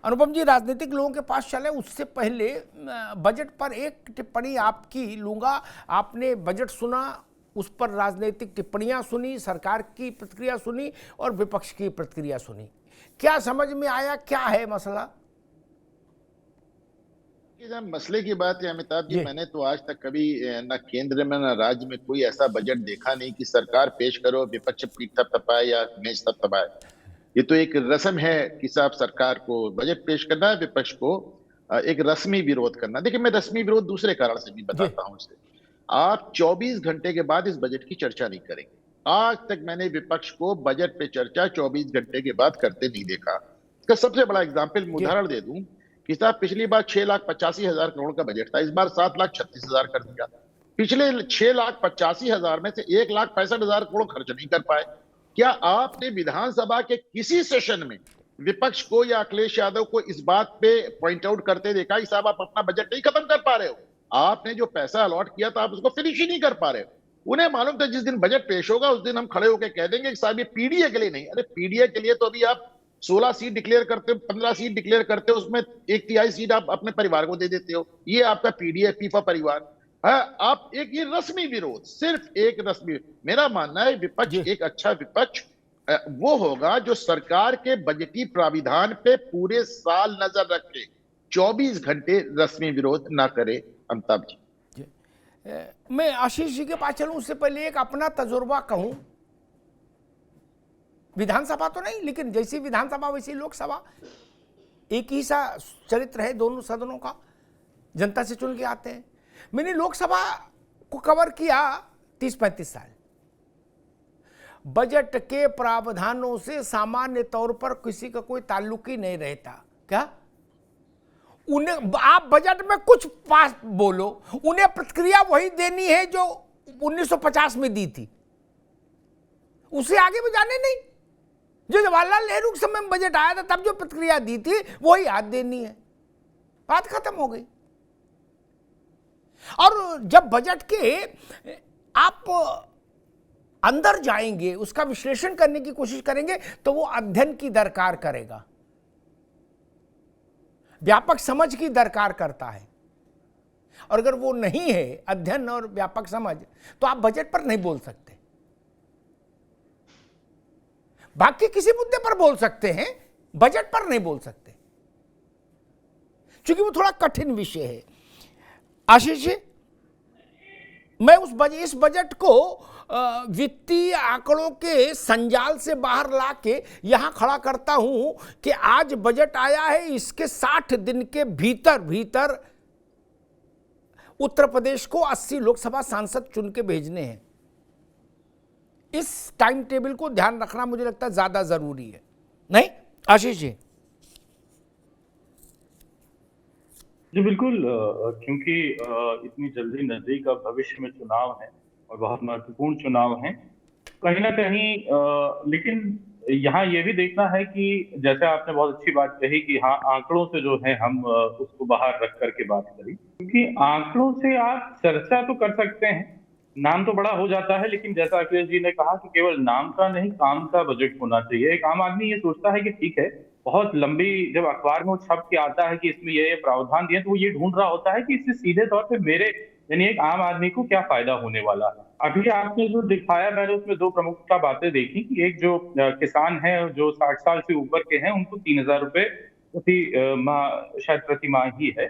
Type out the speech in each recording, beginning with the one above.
अनुपम जी, राजनीतिक लोगों के पास चले उससे पहले बजट पर एक टिप्पणी आपकी लूंगा। आपने बजट सुना, उस पर राजनीतिक टिप्पणियां सुनी, सरकार की प्रतिक्रिया सुनी और विपक्ष की प्रतिक्रिया सुनी। क्या समझ में आया, क्या है मसला? जब मसले की बात है अमिताभ जी, जी मैंने तो आज तक कभी न केंद्र में न राज्य में कोई ऐसा बजट देखा नहीं कि सरकार पेश करो, विपक्ष पीठ थपथपाए या मेज थपथपाए। ये तो एक रस्म है कि साहब सरकार को बजट पेश करना है, विपक्ष को एक रस्मी विरोध करना। देखिए, मैं रस्मी विरोध दूसरे कारण से भी जी बताता हूं इसे। आप 24 घंटे के बाद इस बजट की चर्चा नहीं करेंगे। आज तक मैंने विपक्ष को बजट पे चर्चा 24 घंटे के बाद करते नहीं देखा। इसका सबसे बड़ा एग्जाम्पल मैं जी उदाहरण दे दूं कि साहब पिछली बार 6,85,000 करोड़ का बजट था, इस बार 7,36,000 कर दिया। पिछले 6,85,000 में से 1,65,000 करोड़ खर्च नहीं कर पाए। क्या आपने विधानसभा के किसी सेशन में विपक्ष को या अखिलेश यादव को इस बात पे पॉइंट आउट करते देखा कि साहब आप अपना बजट नहीं खत्म कर पा रहे हो? आपने जो पैसा अलॉट किया था आप उसको फिनिश ही नहीं कर पा रहे हो। उन्हें मालूम था जिस दिन बजट पेश होगा उस दिन हम खड़े होकर कह देंगे कि साहब ये पीडीए के लिए नहीं। अरे पीडीए के लिए तो अभी आप 16 सीट डिक्लेयर करते हो, 15 सीट डिक्लेयर करते हो, उसमें 1/3 सीट आप अपने परिवार को दे देते हो। ये आपका पीडीए फीफा परिवार है। आप एक ये रस्मी विरोध, सिर्फ एक रस्मी। मेरा मानना है विपक्ष, जी एक अच्छा विपक्ष वो होगा जो सरकार के बजटीय प्राविधान पे पूरे साल नजर रखे, 24 घंटे रस्मी विरोध ना करे। अमिताभ जी, जी मैं आशीष जी के पास चलूं उससे पहले एक अपना तजुर्बा कहूं। विधानसभा तो नहीं, लेकिन जैसी विधानसभा वैसी लोकसभा, एक ही सा चरित्र है दोनों सदनों का, जनता से चुन के आते हैं। मैंने लोकसभा को कवर किया 30-35 साल। बजट के प्रावधानों से सामान्य तौर पर किसी का कोई ताल्लुक ही नहीं रहता। क्या उन्हें आप बजट में कुछ पास बोलो, उन्हें प्रतिक्रिया वही देनी है जो 1950 में दी थी, उससे आगे भी जाने नहीं। जो जवाहरलाल नेहरू के समय में बजट आया था तब जो प्रतिक्रिया दी थी वही याद देनी है, बात खत्म हो गई। और जब बजट के आप अंदर जाएंगे, उसका विश्लेषण करने की कोशिश करेंगे, तो वो अध्ययन की दरकार करेगा, व्यापक समझ की दरकार करता है। और अगर वो नहीं है अध्ययन और व्यापक समझ, तो आप बजट पर नहीं बोल सकते। बाकी किसी मुद्दे पर बोल सकते हैं, बजट पर नहीं बोल सकते, क्योंकि वो थोड़ा कठिन विषय है। आशीष जी, मैं इस बजट को वित्तीय आंकड़ों के संजाल से बाहर लाके यहां खड़ा करता हूं कि आज बजट आया है, इसके 60 दिन के भीतर भीतर उत्तर प्रदेश को 80 लोकसभा सांसद चुन के भेजने हैं। इस टाइम टेबल को ध्यान रखना मुझे लगता है ज्यादा जरूरी है, नहीं आशीष जी? जी बिल्कुल, क्योंकि इतनी जल्दी नजदीक अब भविष्य में चुनाव है और बहुत महत्वपूर्ण चुनाव है कहीं ना कहीं। लेकिन यहाँ ये भी देखना है कि जैसे आपने बहुत अच्छी बात कही कि हाँ, आंकड़ों से जो है हम उसको बाहर रख करके बात करें, क्योंकि आंकड़ों से आप चर्चा तो कर सकते हैं, नाम तो बड़ा हो जाता है, लेकिन जैसा अखिलेश जी ने कहा कि केवल नाम का नहीं काम का बजट होना चाहिए। एक आम आदमी ये सोचता है कि ठीक है, बहुत लंबी जब अखबार में वो छप के आता है कि इसमें ये प्रावधान दिए, तो वो ये ढूंढ रहा होता है कि इससे सीधे तौर पे मेरे यानी एक आम आदमी को क्या फायदा होने वाला है। अभी आपने जो दिखाया, मैंने उसमें दो प्रमुखता बातें देखी कि एक जो किसान है जो 60 साल से ऊपर के हैं, उनको 3,000 रुपए प्रति माह, शायद प्रति माह ही है,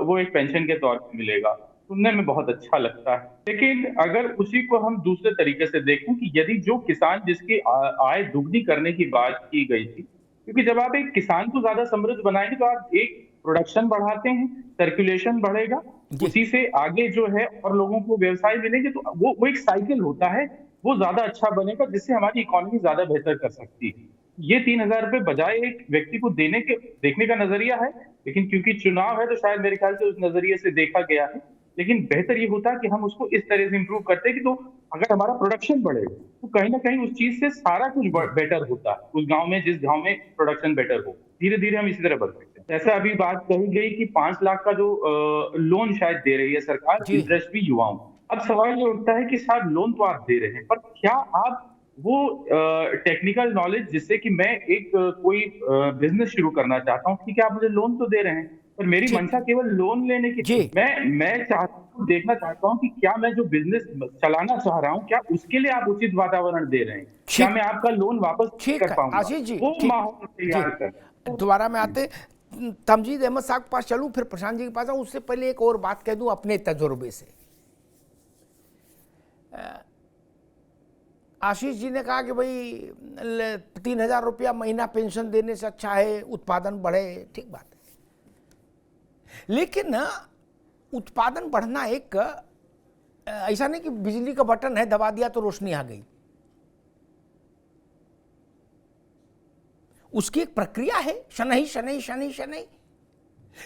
वो एक पेंशन के तौर पर मिलेगा। सुनने में बहुत अच्छा लगता है, लेकिन अगर उसी को हम दूसरे तरीके से देखें कि यदि जो किसान जिसकी आय दुगनी करने की बात की गई थी, क्योंकि जब आप एक किसान को ज्यादा समृद्ध बनाएंगे तो आप एक प्रोडक्शन बढ़ाते हैं, सर्कुलेशन बढ़ेगा, उसी से आगे जो है और लोगों को व्यवसाय मिलेंगे, तो वो एक साइकिल होता है, वो ज्यादा अच्छा बनेगा, जिससे हमारी इकोनॉमी ज्यादा बेहतर कर सकती है। ये 3,000 रुपए बजाय एक व्यक्ति को देखने का नजरिया है, लेकिन क्योंकि चुनाव है तो शायद मेरे ख्याल से उस नजरिए से देखा गया है। लेकिन बेहतर ये होता है कि हम उसको इस तरह से इंप्रूव करते हैं कि तो अगर हमारा प्रोडक्शन बढ़ेगा तो कहीं ना कहीं उस चीज से सारा कुछ बेटर होता है। उस गांव में, जिस गांव में प्रोडक्शन बेटर हो, धीरे धीरे हम इसी तरह बढ़ सकते हैं। जैसे अभी बात कही गई कि 5 लाख का जो लोन शायद दे रही है सरकार, इंटरेस्ट भी युवाओं। अब सवाल ये उठता है कि साहब लोन तो आप दे रहे हैं, पर क्या आप वो टेक्निकल नॉलेज, जिससे कि मैं एक कोई बिजनेस शुरू करना चाहता हूँ। ठीक है, आप मुझे लोन तो दे रहे हैं, पर मेरी जी। मंशा केवल लोन लेने की। जी। मैं देखना चाहता हूँ कि क्या मैं जो बिजनेस चलाना चाह रहा हूँ, क्या उसके लिए आप उचित वातावरण दे रहे हैं? क्या ठीक। मैं आपका लोन वापस ठीक कर है पाऊंगा? आशीष जी, वो ठीक। माहौल जी, तैयार कर। दोबारा मैं आते तमजीद अहमद साहब के पास चलूं, फिर प्रशांत जी के पास आऊं। उससे पहले एक और बात कह दूं अपने तजुर्बे से। आशीष जी ने कहा कि भाई 3,000 रुपया महीना पेंशन देने से अच्छा है उत्पादन बढ़े, ठीक बात है। लेकिन उत्पादन बढ़ना एक ऐसा नहीं कि बिजली का बटन है दबा दिया तो रोशनी आ गई। उसकी एक प्रक्रिया है, शनई शनई शनई शनई।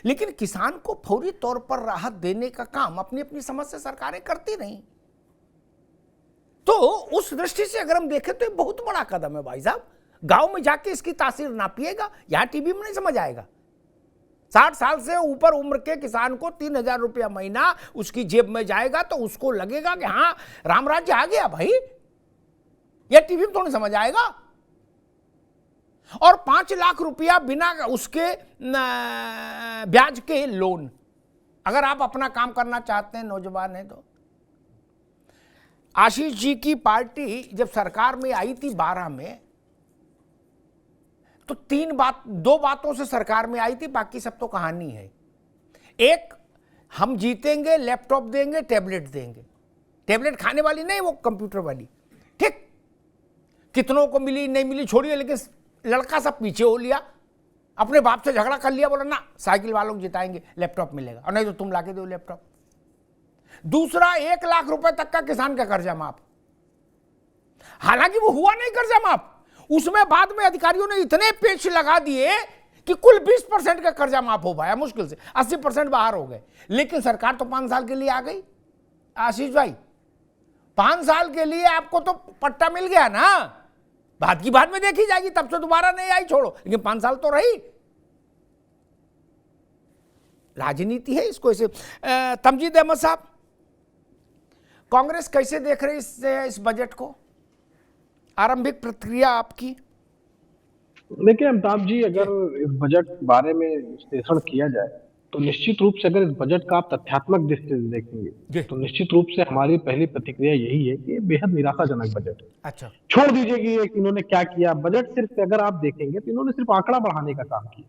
लेकिन किसान को फौरी तौर पर राहत देने का काम अपनी अपनी समझ से सरकारें करती नहीं। तो उस दृष्टि से अगर हम देखें तो ये बहुत बड़ा कदम है भाई साहब। गांव में जाके इसकी तासीर नापिएगा, यहां टीवी में नहीं समझ आएगा। 60 साल से ऊपर उम्र के किसान को 3,000 रुपया महीना उसकी जेब में जाएगा तो उसको लगेगा कि हां राम राज्य आ गया भाई। यह टीवी में तो नहीं समझ आएगा। और 5 लाख रुपया बिना उसके ब्याज के लोन, अगर आप अपना काम करना चाहते हैं, नौजवान हैं तो। आशीष जी की पार्टी जब सरकार में आई थी 12 में, तो 2 बातों से सरकार में आई थी, बाकी सब तो कहानी है। एक, हम जीतेंगे, लैपटॉप देंगे, टैबलेट देंगे। टैबलेट खाने वाली नहीं, वो कंप्यूटर वाली। ठीक, कितनों को मिली नहीं मिली छोड़िए, लेकिन लड़का सब पीछे हो लिया, अपने बाप से झगड़ा कर लिया, बोला ना साइकिल वालों को जिताएंगे, लैपटॉप मिलेगा, और नहीं तो तुम लाके दो लैपटॉप। दूसरा, 1 लाख रुपए तक का किसान का कर्जा माफ। हालांकि वो हुआ नहीं कर्जा माफ, उसमें बाद में अधिकारियों ने इतने पेच लगा दिए कि कुल 20% का कर्जा माफ हो पाया, मुश्किल से 80% बाहर हो गए। लेकिन सरकार तो 5 साल के लिए आ गई। आशीष भाई, 5 साल के लिए आपको तो पट्टा मिल गया ना, बात की बाद में देखी जाएगी, तब से दोबारा नहीं आई छोड़ो, लेकिन 5 साल तो रही। राजनीति है, इसको ऐसे। तमजीद अहमद साहब, कांग्रेस कैसे देख रही इस बजट को? आरंभिक प्रतिक्रिया आपकी। देखिए अमिताभ जी, अगर इस बजट बारे में विश्लेषण किया जाए तो निश्चित रूप से अगर इस बजट का आप तथ्यात्मक दृष्टि से देखेंगे तो निश्चित रूप से हमारी पहली प्रतिक्रिया यही है कि बेहद निराशाजनक बजट है। अच्छा, छोड़ दीजिए कि इन्होंने क्या किया, बजट सिर्फ अगर आप देखेंगे तो इन्होंने सिर्फ आंकड़ा बढ़ाने का काम किया।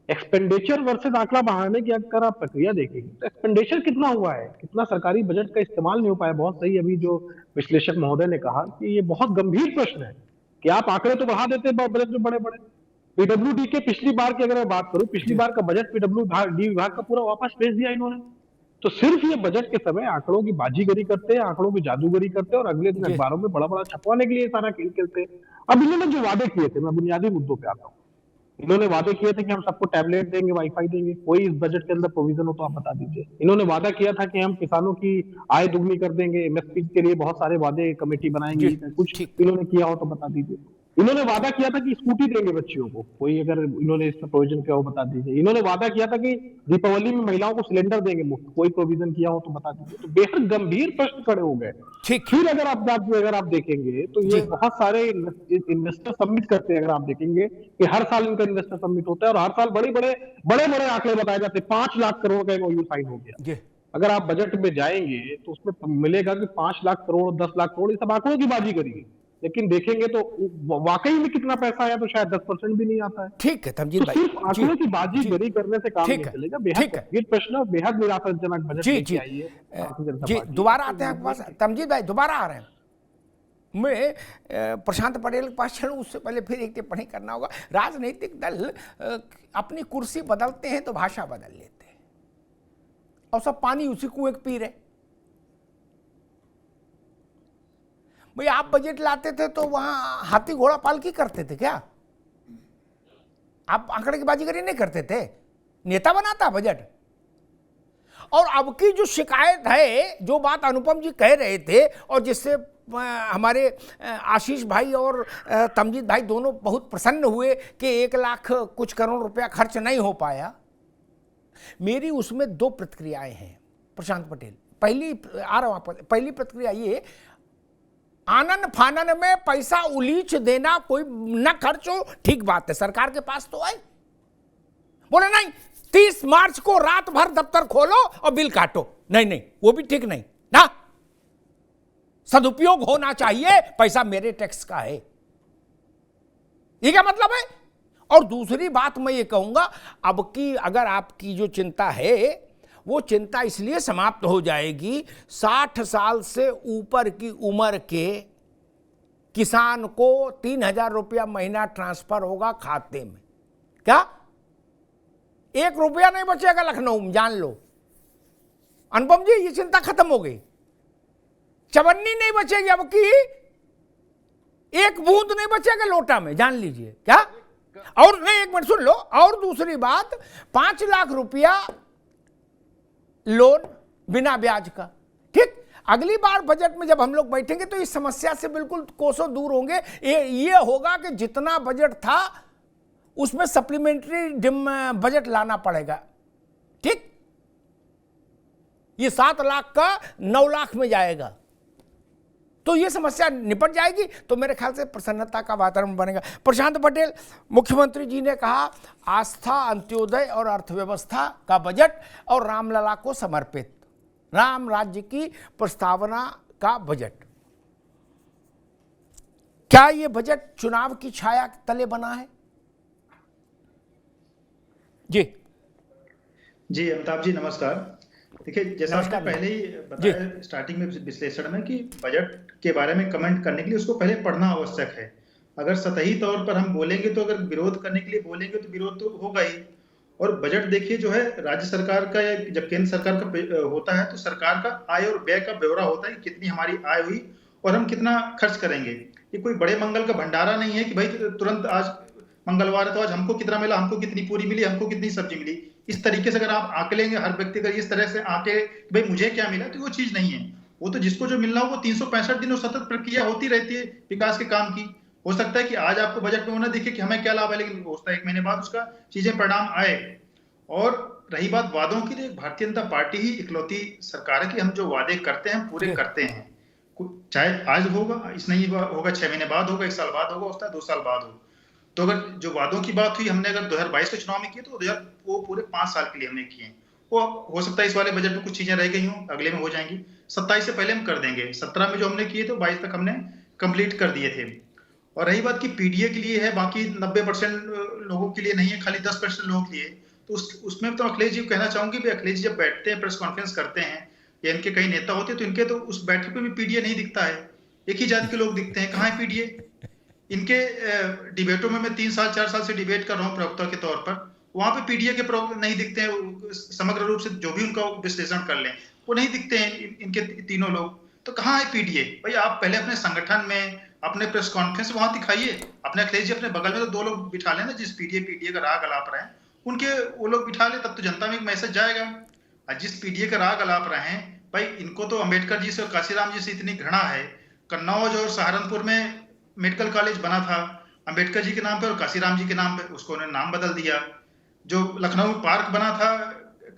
एक्सपेंडिचर वर्सेस आंकड़ा बढ़ाने की अगर आप प्रक्रिया देखेंगे तो एक्सपेंडिचर कितना हुआ है, कितना सरकारी बजट का इस्तेमाल नहीं हो पाया। बहुत सही अभी जो विश्लेषक महोदय ने कहा कि ये बहुत गंभीर प्रश्न है कि आप आंकड़े तो बढ़ा देते हैं बजट में बड़े बड़े। पीडब्ल्यूडी के पिछली बार की अगर मैं बात करूं, पिछली बार का बजट पीडब्ल्यूडी विभाग का पूरा वापस भेज दिया इन्होंने। तो सिर्फ ये बजट के समय आंकड़ों की बाजीगरी करते हैं, आंकड़ों की जादूगरी करते हैं और अगले दिन अखबारों में बड़ा बड़ा छपवाने के लिए सारा खेल खेलते हैं। अब इन्होंने जो वादे किए थे, मैं बुनियादी मुद्दों पे आता हूँ। इन्होंने वादे किए थे कि हम सबको टैबलेट देंगे, वाईफाई देंगे, कोई इस बजट के अंदर प्रोविजन हो तो आप बता दीजिए। इन्होंने वादा किया था कि हम किसानों की आय दुगनी कर देंगे, एमएसपी के लिए बहुत सारे वादे, कमेटी बनाएंगे, कुछ इन्होंने किया हो तो बता दीजिए। इन्होंने वादा किया था कि स्कूटी देंगे बच्चियों को, कोई अगर इन्होंने इसका प्रोविजन किया हो बता दीजिए। इन्होंने वादा किया था कि दीपावली में महिलाओं को सिलेंडर देंगे मुफ्त, कोई प्रोविजन किया हो तो बता दीजिए। तो बेहद गंभीर प्रश्न खड़े हो गए। फिर अगर आप देखेंगे तो ये बहुत सारे इन्वेस्टर सबमिट करते हैं। अगर आप देखेंगे कि हर साल इनका इन्वेस्टर सबमिट होता है और हर साल बड़े बड़े आंकड़े बताए जाते हैं। 5 लाख करोड़ का एमओयू साइन हो गया। अगर आप बजट में जाएंगे तो उसमें मिलेगा कि 5 लाख करोड़, 10 लाख करोड़, ये सब आंकड़ों की बाजी करेंगे। लेकिन देखेंगे तो वाकई में कितना पैसा आया तो शायद 10% भी नहीं आता है। ठीक है तमजीद भाई, सिर्फ आंकड़ों की बाजीगरी करने से काम नहीं चलेगा। बेहद प्रश्न और बेहद निराशाजनक बजट लेके आई है। जी, दोबारा आते हैं आपके पास। तमजीद भाई दोबारा आ रहे हैं। मैं प्रशांत पटेल के पास चलूं, उससे पहले फिर एक टिप्पणी करना होगा। राजनीतिक दल अपनी कुर्सी बदलते हैं तो भाषा बदल लेते हैं, और सब पानी उसी कुएं पी रहे। भाई आप बजट लाते थे तो वहां हाथी घोड़ा पालकी करते थे क्या? आप आंकड़े की बाजीगरी नहीं करते थे, नेता बनाता बजट। और अब की जो शिकायत है, जो बात अनुपम जी कह रहे थे और जिससे हमारे आशीष भाई और तमजीद भाई दोनों बहुत प्रसन्न हुए कि 1 लाख कुछ करोड़ रुपया खर्च नहीं हो पाया, मेरी उसमें 2 प्रतिक्रियाएं हैं प्रशांत पटेल। पहली प्रतिक्रिया ये, आनन फानन में पैसा उलीच देना, कोई न खर्च हो, ठीक बात है, सरकार के पास तो है। बोले नहीं 30 मार्च को रात भर दफ्तर खोलो और बिल काटो, नहीं नहीं, वो भी ठीक नहीं ना। सदुपयोग होना चाहिए, पैसा मेरे टैक्स का है, ये क्या मतलब है। और दूसरी बात मैं ये कहूंगा, अब की अगर आपकी जो चिंता है वो चिंता इसलिए समाप्त हो जाएगी, 60 साल से ऊपर की उम्र के किसान को 3,000 रुपया महीना ट्रांसफर होगा खाते में। क्या 1 रुपया नहीं बचेगा लखनऊ में, जान लो। अनुपम जी, ये चिंता खत्म हो गई, चवन्नी नहीं बचेगी अब की, 1 बूंद नहीं बचेगा लोटा में, जान लीजिए। क्या? और नहीं, 1 मिनट सुन लो। और दूसरी बात, 5 लाख रुपया लोन बिना ब्याज का, ठीक। अगली बार बजट में जब हम लोग बैठेंगे तो इस समस्या से बिल्कुल कोसों दूर होंगे। ये होगा कि जितना बजट था उसमें सप्लीमेंट्री बजट लाना पड़ेगा, ठीक। ये 7 लाख का 9 लाख में जाएगा, तो ये समस्या निपट जाएगी। तो मेरे ख्याल से प्रसन्नता का वातावरण बनेगा। प्रशांत पटेल, मुख्यमंत्री जी ने कहा आस्था, अंत्योदय और अर्थव्यवस्था का बजट और रामलला को समर्पित, राम राज्य की प्रस्तावना का बजट। क्या ये बजट चुनाव की छाया तले बना है? जी अमिताभ जी नमस्कार। देखिए, जैसा आपने पहले ही बताया स्टार्टिंग में विश्लेषण में कि बजट के बारे में कमेंट करने के लिए उसको पहले पढ़ना आवश्यक है। अगर सतही तौर पर हम बोलेंगे तो, अगर विरोध करने के लिए बोलेंगे तो विरोध तो होगा ही। और बजट देखिए जो है राज्य सरकार का या जब केंद्र सरकार का होता है तो सरकार का आय और व्यय का ब्यौरा होता है कि कितनी हमारी आय हुई और हम कितना खर्च करेंगे। ये कोई बड़े मंगल का भंडारा नहीं है कि भाई तुरंत आज मंगलवार है तो आज हमको कितना मिला, हमको कितनी पूरी मिली, हमको कितनी सब्जी मिली। इस तरीके से अगर आप आंकलेंगे, हर व्यक्ति अगर इस तरह से आके भाई मुझे क्या मिला, तो वो चीज नहीं है। वो तो जिसको जो मिलना हो वो 365 दिनों सतत प्रक्रिया होती रहती है विकास के काम की। हो सकता है कि आज आपको बजट में वो ना दिखे कि हमें क्या लाभ है, लेकिन हो सकता है 1 महीने बाद उसका चीजें परिणाम आए। और रही बात वादों की, तो भारतीय जनता पार्टी ही इकलौती सरकार है कि हम जो वादे करते हैं पूरे करते हैं। चाहे आज होगा, इस नहीं होगा, 6 महीने बाद होगा, 1 साल बाद होगा, होता है 2 साल बाद हो। तो अगर जो वादों की बात हुई, हमने अगर 2022 के चुनाव में किए तो वो पूरे 5 साल के लिए हमने किए। वो हो सकता है इस वाले बजट में कुछ चीजें रह गई हों, अगले में हो जाएंगी। 27 से पहले हम कर देंगे। 17 में जो हमने किए तो 22 तक हमने कंप्लीट कर दिए थे। और रही बात की पीडीए के लिए है, बाकी 90% लोगों के लिए नहीं है, खाली 10% लोगों के लिए। तो उसमें तो अखिलेश जी को कहना चाहूंगी, भी अखिलेश जी जब बैठते हैं, प्रेस कॉन्फ्रेंस करते हैं या इनके कई नेता होते हैं, तो इनके तो उस बैठक में भी पीडीए नहीं दिखता है। एक ही जाति के लोग दिखते हैं, कहाँ है पीडीए? इनके डिबेटों में मैं 3 साल 4 साल से डिबेट कर रहा हूँ प्रवक्ता के तौर पर, वहां पे पीडीए के नहीं दिखते हैं। समग्र रूप से जो भी उनका विश्लेषण कर लें वो नहीं दिखते हैं इनके तीनों लोग। तो कहाँ है पीडीए? भाई आप पहले अपने संगठन में, अपने प्रेस कॉन्फ्रेंस वहां दिखाइए। अपने अखिलेश जी अपने बगल में तो 2 लोग बिठा लेना, जिस पीडीए का राग अलाप रहे हैं उनके वो लोग बिठा ले, तब तो जनता में एक मैसेज जाएगा। और जिस पीडीए का राग अलाप रहे हैं, भाई इनको तो अम्बेडकर जी से और काशीराम जी से इतनी घृणा है। कन्नौज और सहारनपुर में मेडिकल कॉलेज बना था अंबेडकर जी के नाम पे और काशीराम जी के नाम पे, उसको उन्होंने नाम बदल दिया। जो लखनऊ में पार्क बना था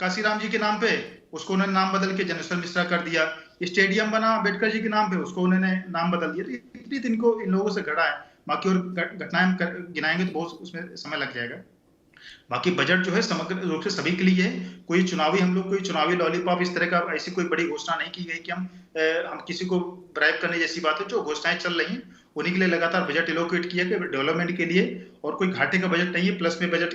काशीराम जी के नाम पे, उसको उन्होंने नाम बदल के जनेश्वर मिश्रा कर दिया। स्टेडियम बना अंबेडकर जी के नाम पे, उसको उन्होंने नाम बदल दिया। तो इतनी दिन को इन लोगों से घड़ा है। बाकी और घटनाएं गिनाएंगे तो बहुत उसमें समय लग जाएगा। बाकी बजट जो है समग्र रूप से सभी के लिए है। कोई चुनावी लॉलीपॉप इस तरह का, ऐसी कोई बड़ी घोषणा नहीं की गई कि हम किसी को ब्राइब करने जैसी बात है। जो घोषणाएं चल रही हैं उन्हीं के लिए लगातार बजट एलोकेट किया गया डेवलपमेंट के लिए, और कोई घाटे का बजट नहीं है, प्लस में बजट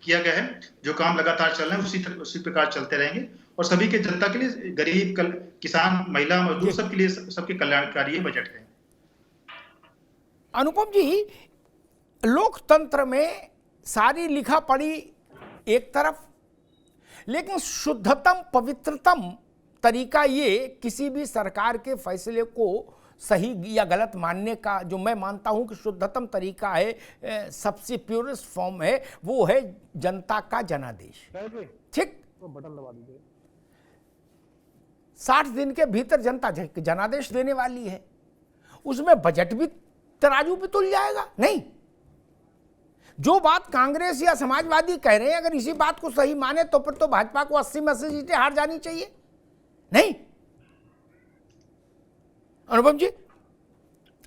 किया गया है। जो काम लगातार चल रहे हैं उसी प्रकार चलते रहेंगे और सभी के जनता के लिए, गरीब किसान, महिला, मजदूर, सबके लिए, सबके कल्याणकारी बजट है। अनुपम जी, लोकतंत्र में सारी लिखा पढ़ी एक तरफ, लेकिन शुद्धतम पवित्रतम तरीका ये किसी भी सरकार के फैसले को सही या गलत मानने का, जो मैं मानता हूं कि शुद्धतम तरीका है, सबसे प्योरेस्ट फॉर्म है, वो है जनता का जनादेश। ठीक, तो बटन दबा दीजिए। 60 दिन के भीतर जनता जनादेश देने वाली है। उसमें बजट भी तराजू पे तुल जाएगा। नहीं, जो बात कांग्रेस या समाजवादी कह रहे हैं, अगर इसी बात को सही माने तो फिर तो भाजपा को 80 में 80 सीटें हार जानी चाहिए। नहीं अनुपम जी,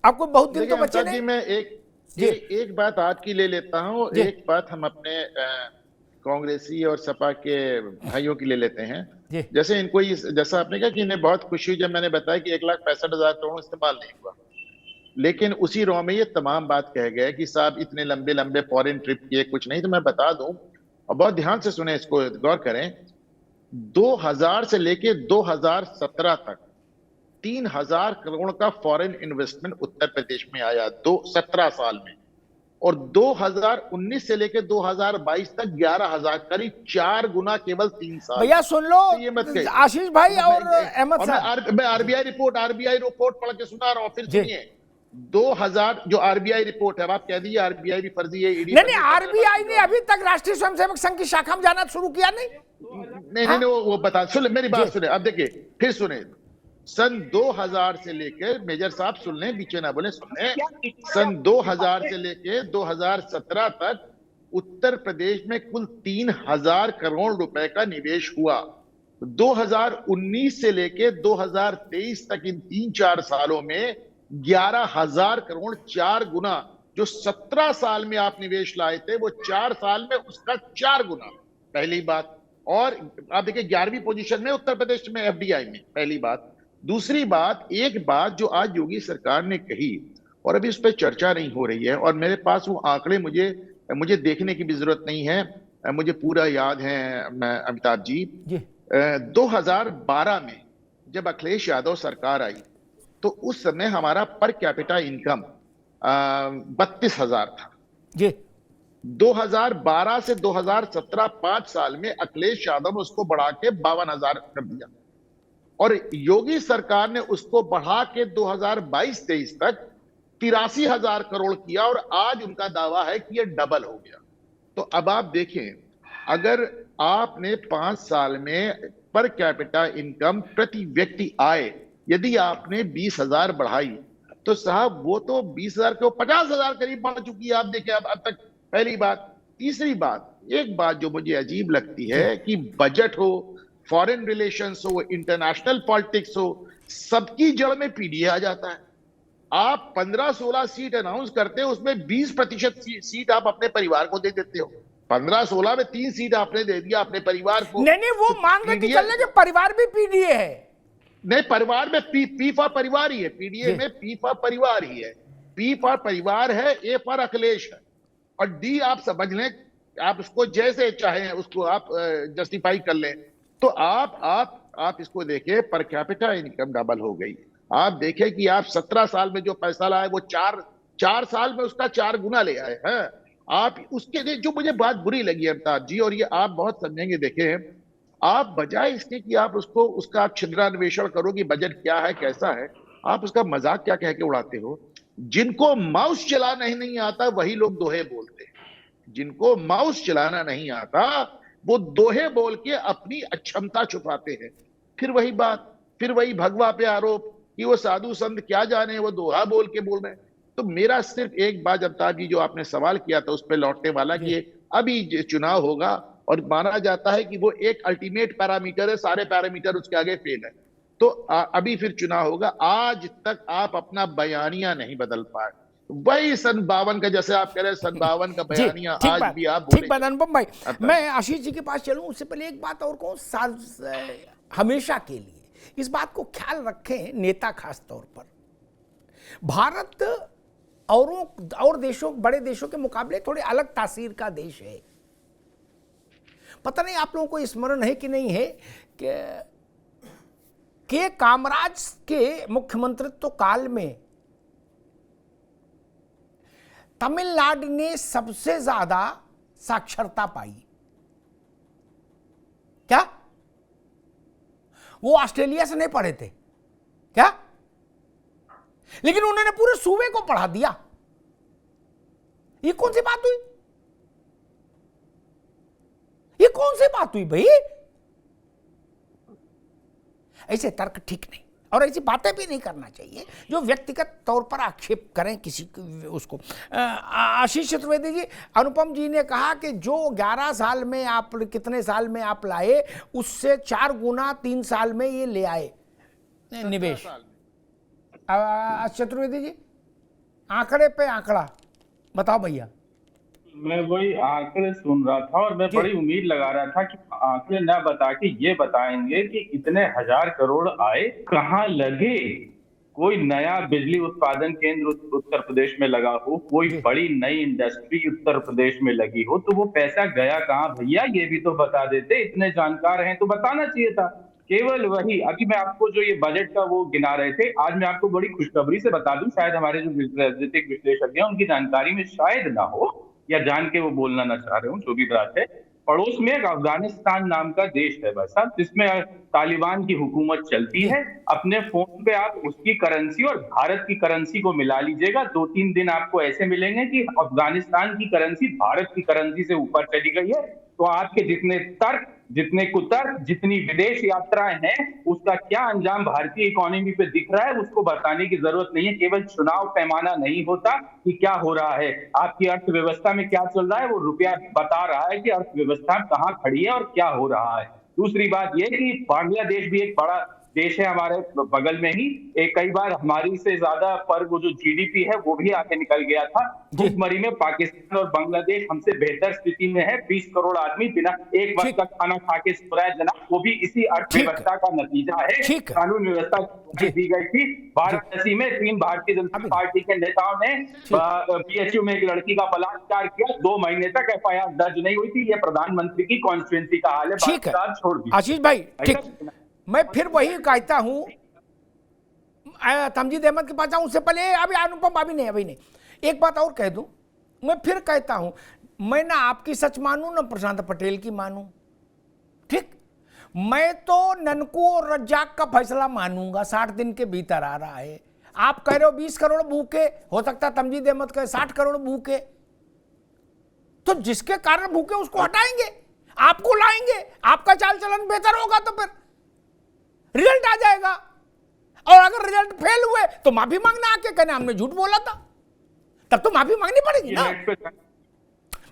आपको बहुत दिन तो देखिए बचे अमिताभ जी, नहीं। मैं एक बात आपकी ले लेता हूँ, जी। एक बात हम अपने कांग्रेसी और सपा के भाइयों की ले लेते हैं। जी। जैसे इनको जैसा आपने कहा कि इन्हें बहुत खुशी हुई जब मैंने बताया कि 1,65,000 करोड़ इस्तेमाल नहीं हुआ, लेकिन उसी रो में ये तमाम बात कह गए कि साहब इतने लंबे लंबे फॉरेन ट्रिप किए, कुछ नहीं। तो मैं बता दूं, और बहुत ध्यान से सुने, इसको गौर करें, 2000 से लेके 2017 तक 3,000 करोड़ का फॉरेन इन्वेस्टमेंट उत्तर प्रदेश में आया 17 साल में, और 2019 से लेके 2022 तक 11,000, करीब 4 गुना केवल 3 साल। भैया सुन लो, तो ये मत कहिए। आशीष भाई और अहमद साहब, मैं आरबीआई रिपोर्ट पढ़ के सुना रहा हूं, फिर जी। सुनिए। 2000 जो आरबीआई रिपोर्ट है, अब आप कह दीजिए आरबीआई भी फर्जी है, ईडी नहीं, आरबीआई ने अभी तक राष्ट्रीय स्वयंसेवक संघ की शाखा में जाना शुरू किया नहीं। नहीं, वो बता, सुन मेरी बात सुने, अब देखिए फिर सुने। सन 2000 से लेकर, मेजर साहब सुन लें, बीचे ना बोले, सुन लें, सन 2000 से लेकर 2017 तक उत्तर प्रदेश में कुल 3,000 करोड़ रुपए का निवेश हुआ। 2019 से लेकर 2023 तक इन 3-4 सालों में 11,000 करोड़, 4 गुना। जो 17 साल में आप निवेश लाए थे, वो 4 साल में उसका 4 गुना, पहली बात। और आप देखिए 11वीं पोजीशन में उत्तर प्रदेश में एफडीआई में, पहली बात। दूसरी बात, एक बात जो आज योगी सरकार ने कही और अभी उस पर चर्चा नहीं हो रही है, और मेरे पास वो आंकड़े मुझे देखने की भी जरूरत नहीं है, मुझे पूरा याद है अमिताभ जी। 2012 में जब अखिलेश यादव सरकार आई, तो उस समय हमारा पर कैपिटा इनकम 32,000 था जी। 2012 से 2017 5 साल में अखिलेश यादव ने उसको बढ़ा के 52,000 कर दिया, और योगी सरकार ने उसको बढ़ा के 2022-23 तक 83,000 करोड़ किया, और आज उनका दावा है कि यह डबल हो गया। तो अब आप देखें, अगर आपने 5 साल में पर कैपिटा इनकम, प्रति व्यक्ति आय, यदि आपने 20,000 बढ़ाई, तो साहब वो तो 20,000 को 50,000 करीब बढ़ चुकी है। आप देखें अब तक, पहली बात। तीसरी बात, एक बात जो मुझे अजीब लगती है कि बजट हो, फॉरेन रिलेशंस हो, इंटरनेशनल पॉलिटिक्स हो, सबकी जड़ में पीडीए आ जाता है। आप 15-16 सीट अनाउंस करते हो, उसमें 20% सीट आप अपने परिवार को दे देते हो। 15-16 में 3 सीट आपने दे दिया अपने परिवार को। नहीं, वो मान के चल रहे कि परिवार भी पीडीए है। नहीं, परिवार में पी फॉर परिवार ही है, पीडीए में पी फॉर परिवार ही है। पी फॉर परिवार है, ए फॉर अखिलेश है, और डी आप समझ लें, आप उसको जैसे चाहें उसको आप जस्टिफाई कर लें। तो आप इसको देखें, पर कैपिटा इनकम डबल हो गई। आप देखें कि आप 17 साल में जो पैसा लाए, वो 4 साल में उसका 4 गुना ले आए हैं। आप उसके लिए जो मुझे बात बुरी लगी अमिताभ जी, और ये आप बहुत समझेंगे, देखें, आप बजाय इसके कि आप उसका आप छिद्रान्वेषण करो कि बजट क्या है, कैसा है, आप उसका मजाक क्या कह के उड़ाते हो। जिनको माउस चलाना नहीं आता वही लोग दोहे बोलते हैं। जिनको माउस चलाना नहीं आता वो दोहे बोल के अपनी अक्षमता छुपाते हैं। फिर वही बात, फिर वही भगवा पे आरोप कि वो साधु संत क्या जाने, वो दोहा बोल के बोल रहे हैं। तो मेरा सिर्फ एक बात, अमिताभ जी, जो आपने सवाल किया था उस पर लौटने वाला, कि अभी चुनाव होगा और माना जाता है कि वो एक अल्टीमेट पैरामीटर है, सारे पैरामीटर उसके आगे फेल है, तो अभी फिर चुनाव होगा। आज तक आप अपना बयानिया नहीं बदल पाए, वही सन 52 का, जैसे आप कह रहे हैं सन 52 का बयानिया आज भी आप ठीक बात अनुपम भाई। मैं आशीष जी के पास चलूं उससे पहले एक बात और कहूं, हमेशा के लिए इस बात को ख्याल रखें, नेता खास तौर पर, भारत और देशों, बड़े देशों के मुकाबले थोड़े अलग तासीर का देश है। पता नहीं आप लोगों को स्मरण है कि नहीं है कि कामराज के मुख्यमंत्रित्व काल में तमिलनाडु ने सबसे ज्यादा साक्षरता पाई। क्या वो ऑस्ट्रेलिया से नहीं पढ़े थे क्या? लेकिन उन्होंने पूरे सूबे को पढ़ा दिया। ये कौन सी बात हुई? ये कौन सी बात हुई भाई? ऐसे तर्क ठीक नहीं, और ऐसी बातें भी नहीं करना चाहिए जो व्यक्तिगत तौर पर आक्षेप करें किसी उसको। आशीष चतुर्वेदी जी, अनुपम जी ने कहा कि जो 11 साल में आप, कितने साल में आप लाए, उससे 4 गुना 3 साल में ये ले आए निवेश। चतुर्वेदी जी, आंकड़े पे आंकड़ा बताओ भैया। मैं वही आंकड़े सुन रहा था और मैं जी। बड़ी उम्मीद लगा रहा था कि आंकड़े ना बता के ये बताएंगे कि इतने हजार करोड़ आए कहाँ लगे। कोई नया बिजली उत्पादन केंद्र उत्तर प्रदेश में लगा हो, कोई जी। बड़ी नई इंडस्ट्री उत्तर प्रदेश में लगी हो, तो वो पैसा गया कहाँ भैया, ये भी तो बता देते। इतने जानकार हैं तो बताना चाहिए था। केवल वही, अभी मैं आपको जो ये बजट का वो गिना रहे थे, आज मैं आपको बड़ी खुशखबरी से बता दूं, शायद हमारे जो राजनीतिक विश्लेषक हैं उनकी जानकारी में शायद ना हो, या जान के वो बोलना ना चाह रहे हो, जो भी बात है। पड़ोस में एक अफगानिस्तान नाम का देश है भाई साहब, जिसमें तालिबान की हुकूमत चलती है। अपने फोन पे आप उसकी करेंसी और भारत की करेंसी को मिला लीजिएगा, 2-3 दिन आपको ऐसे मिलेंगे कि अफगानिस्तान की करेंसी भारत की करेंसी से ऊपर चली गई है। तो आपके जितने तर्क, जितने कुतर्क, जितनी विदेश यात्राएं हैं, उसका क्या अंजाम भारतीय इकोनॉमी पे दिख रहा है उसको बताने की जरूरत नहीं है। केवल चुनाव पैमाना नहीं होता कि क्या हो रहा है, आपकी अर्थव्यवस्था में क्या चल रहा है, वो रुपया बता रहा है कि अर्थव्यवस्था कहाँ खड़ी है और क्या हो रहा है। दूसरी बात यह कि बांग्लादेश भी एक बड़ा देश है हमारे बगल में ही, एक कई बार हमारी से ज्यादा पर वो जो जीडीपी है वो भी आगे निकल गया था। भूखमरी में पाकिस्तान और बांग्लादेश हमसे बेहतर स्थिति में है। 20 करोड़ आदमी बिना एक वक्त का खाना खा के सो रहा है जनाब, वो भी इसी अर्थव्यवस्था का नतीजा है। कानून व्यवस्था दी गई थी। वाराणसी में 3 भारतीय जनता पार्टी के नेताओं ने बीएचयू में एक लड़की का बलात्कार किया, 2 महीने तक एफआईआर दर्ज नहीं हुई थी। ये प्रधानमंत्री की कॉन्स्टिट्यूंसी का हाल है। छोड़ दी आशीष भाई, ठीक, मैं फिर वही कहता हूं, तमजीद अहमद के पास जाऊं उससे पहले अभी अनुपम अभी नहीं एक बात और कह दूं। मैं फिर कहता हूं, मैं ना आपकी सच मानूं ना प्रशांत पटेल की मानूं, ठीक, मैं तो ननकू और रज्जाक का फैसला मानूंगा। 60 दिन के भीतर आ रहा है। आप कह रहे हो 20 करोड़ भूखे, हो सकता है तमजीद अहमद कहे 60 करोड़ भूखे, तो जिसके कारण भूखे उसको हटाएंगे, आपको लाएंगे, आपका चाल चलन बेहतर होगा तो फिर रिजल्ट आ जाएगा। और अगर रिजल्ट फेल हुए तो माफी मांगना, आके कहना हमने झूठ बोला था, तब तो माफी मांगनी पड़ेगी ना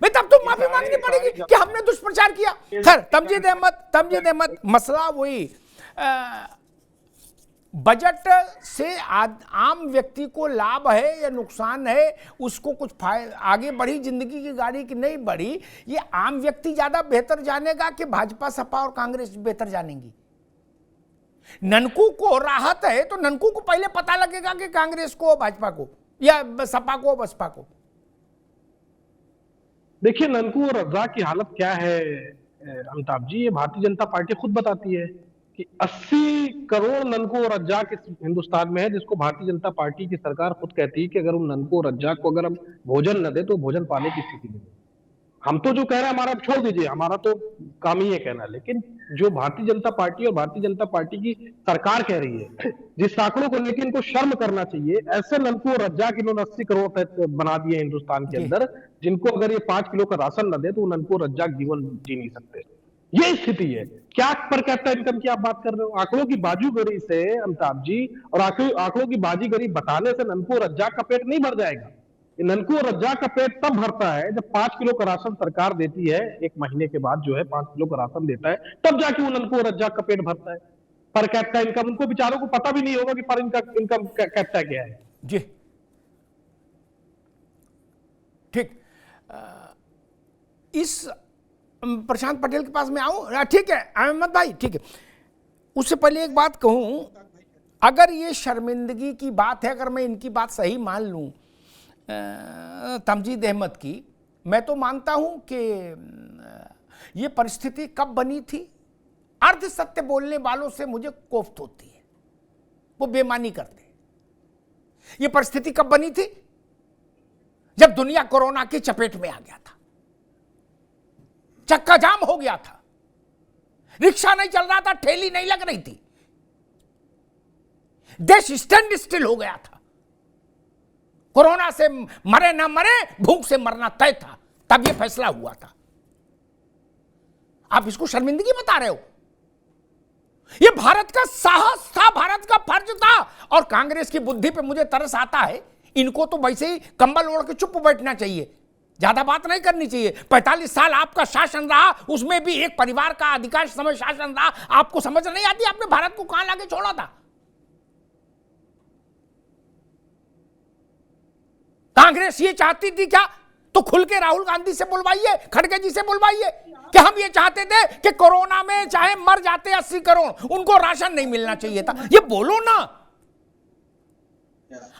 भाई, तब तो माफी मांगनी पड़ेगी कि हमने दुष्प्रचार किया। खैर, तमजीद अहमद मसला वही, बजट से आम व्यक्ति को लाभ है या नुकसान है, उसको कुछ आगे बढ़ी जिंदगी की गाड़ी की नहीं बढ़ी, ये आम व्यक्ति ज्यादा बेहतर जानेगा कि भाजपा, सपा और कांग्रेस बेहतर जानेंगी। ननकू को राहत है तो ननकू को पहले पता लगेगा कि कांग्रेस को, भाजपा को या सपा को, बसपा को। देखिए, ननकू और रज्जाक की हालत क्या है अमिताभ जी, ये भारतीय जनता पार्टी खुद बताती है कि 80 करोड़ ननकू और रज्जाक इस हिंदुस्तान में है, जिसको भारतीय जनता पार्टी की सरकार खुद कहती है कि अगर उन ननकू और रज्जाक को अगर हम भोजन न दे तो भोजन पाने की स्थिति नहीं है। हम तो जो कह रहे हैं हमारा छोड़ दीजिए, हमारा तो काम ही है कहना, लेकिन जो भारतीय जनता पार्टी और भारतीय जनता पार्टी की सरकार कह रही है, जिस आंकड़ों को लेकर इनको शर्म करना चाहिए, ऐसे ननकू और रज्जाक इन्होंने 80 करोड़ तक बना दिए हिंदुस्तान के अंदर, जिनको अगर ये 5 किलो का राशन न दे तो ननकू और रज्जाक जीवन जी नहीं सकते। ये स्थिति है। क्या पर कैपिटा इनकम की आप बात कर रहे हो? आंकड़ों की बाजूगरी से अमिताभ जी, और आंकड़ों की बाजीगरी बताने से ननकू और रज्जाक का पेट नहीं भर जाएगा। ननकू और रज्जाक का पेट तब भरता है जब 5 किलो का राशन सरकार देती है, एक महीने के बाद जो है 5 किलो का राशन देता है, तब जाके वो ननकू और रज्जाक का पेट भरता है। पर कैपिटा इनकम उनको बेचारों को पता भी नहीं होगा कि पर इनकम कैपिटा क्या है। जी ठीक, इस प्रशांत पटेल के पास मैं आऊं, ठीक है अहमद भाई, ठीक है। उससे पहले एक बात कहूं, अगर ये शर्मिंदगी की बात है, अगर मैं इनकी बात सही मान लूं तमजीद अहमद की, मैं तो मानता हूं कि ये परिस्थिति कब बनी थी। अर्ध सत्य बोलने वालों से मुझे कोफ्त होती है, वो बेईमानी करते। ये परिस्थिति कब बनी थी? जब दुनिया कोरोना की चपेट में आ गया था, चक्का जाम हो गया था, रिक्शा नहीं चल रहा था, ठेली नहीं लग रही थी, देश स्टैंड स्टिल हो गया था। कोरोना से मरे ना मरे, भूख से मरना तय था, तब यह फैसला हुआ था। आप इसको शर्मिंदगी बता रहे हो? यह भारत का साहस था, भारत का फर्ज था। और कांग्रेस की बुद्धि पे मुझे तरस आता है। इनको तो वैसे ही कंबल ओढ़ के चुप बैठना चाहिए, ज्यादा बात नहीं करनी चाहिए। 45 साल आपका शासन रहा, उसमें भी एक परिवार का अधिकांश समय शासन रहा। आपको समझ नहीं आती आपने भारत को कहां लाके छोड़ा था? कांग्रेस ये चाहती थी क्या? तो खुल के राहुल गांधी से बुलवाइए, खड़गे जी से बुलवाइए कि हम ये चाहते थे कि कोरोना में चाहे मर जाते 80 करोड़, उनको राशन नहीं मिलना चाहिए था। ये बोलो ना।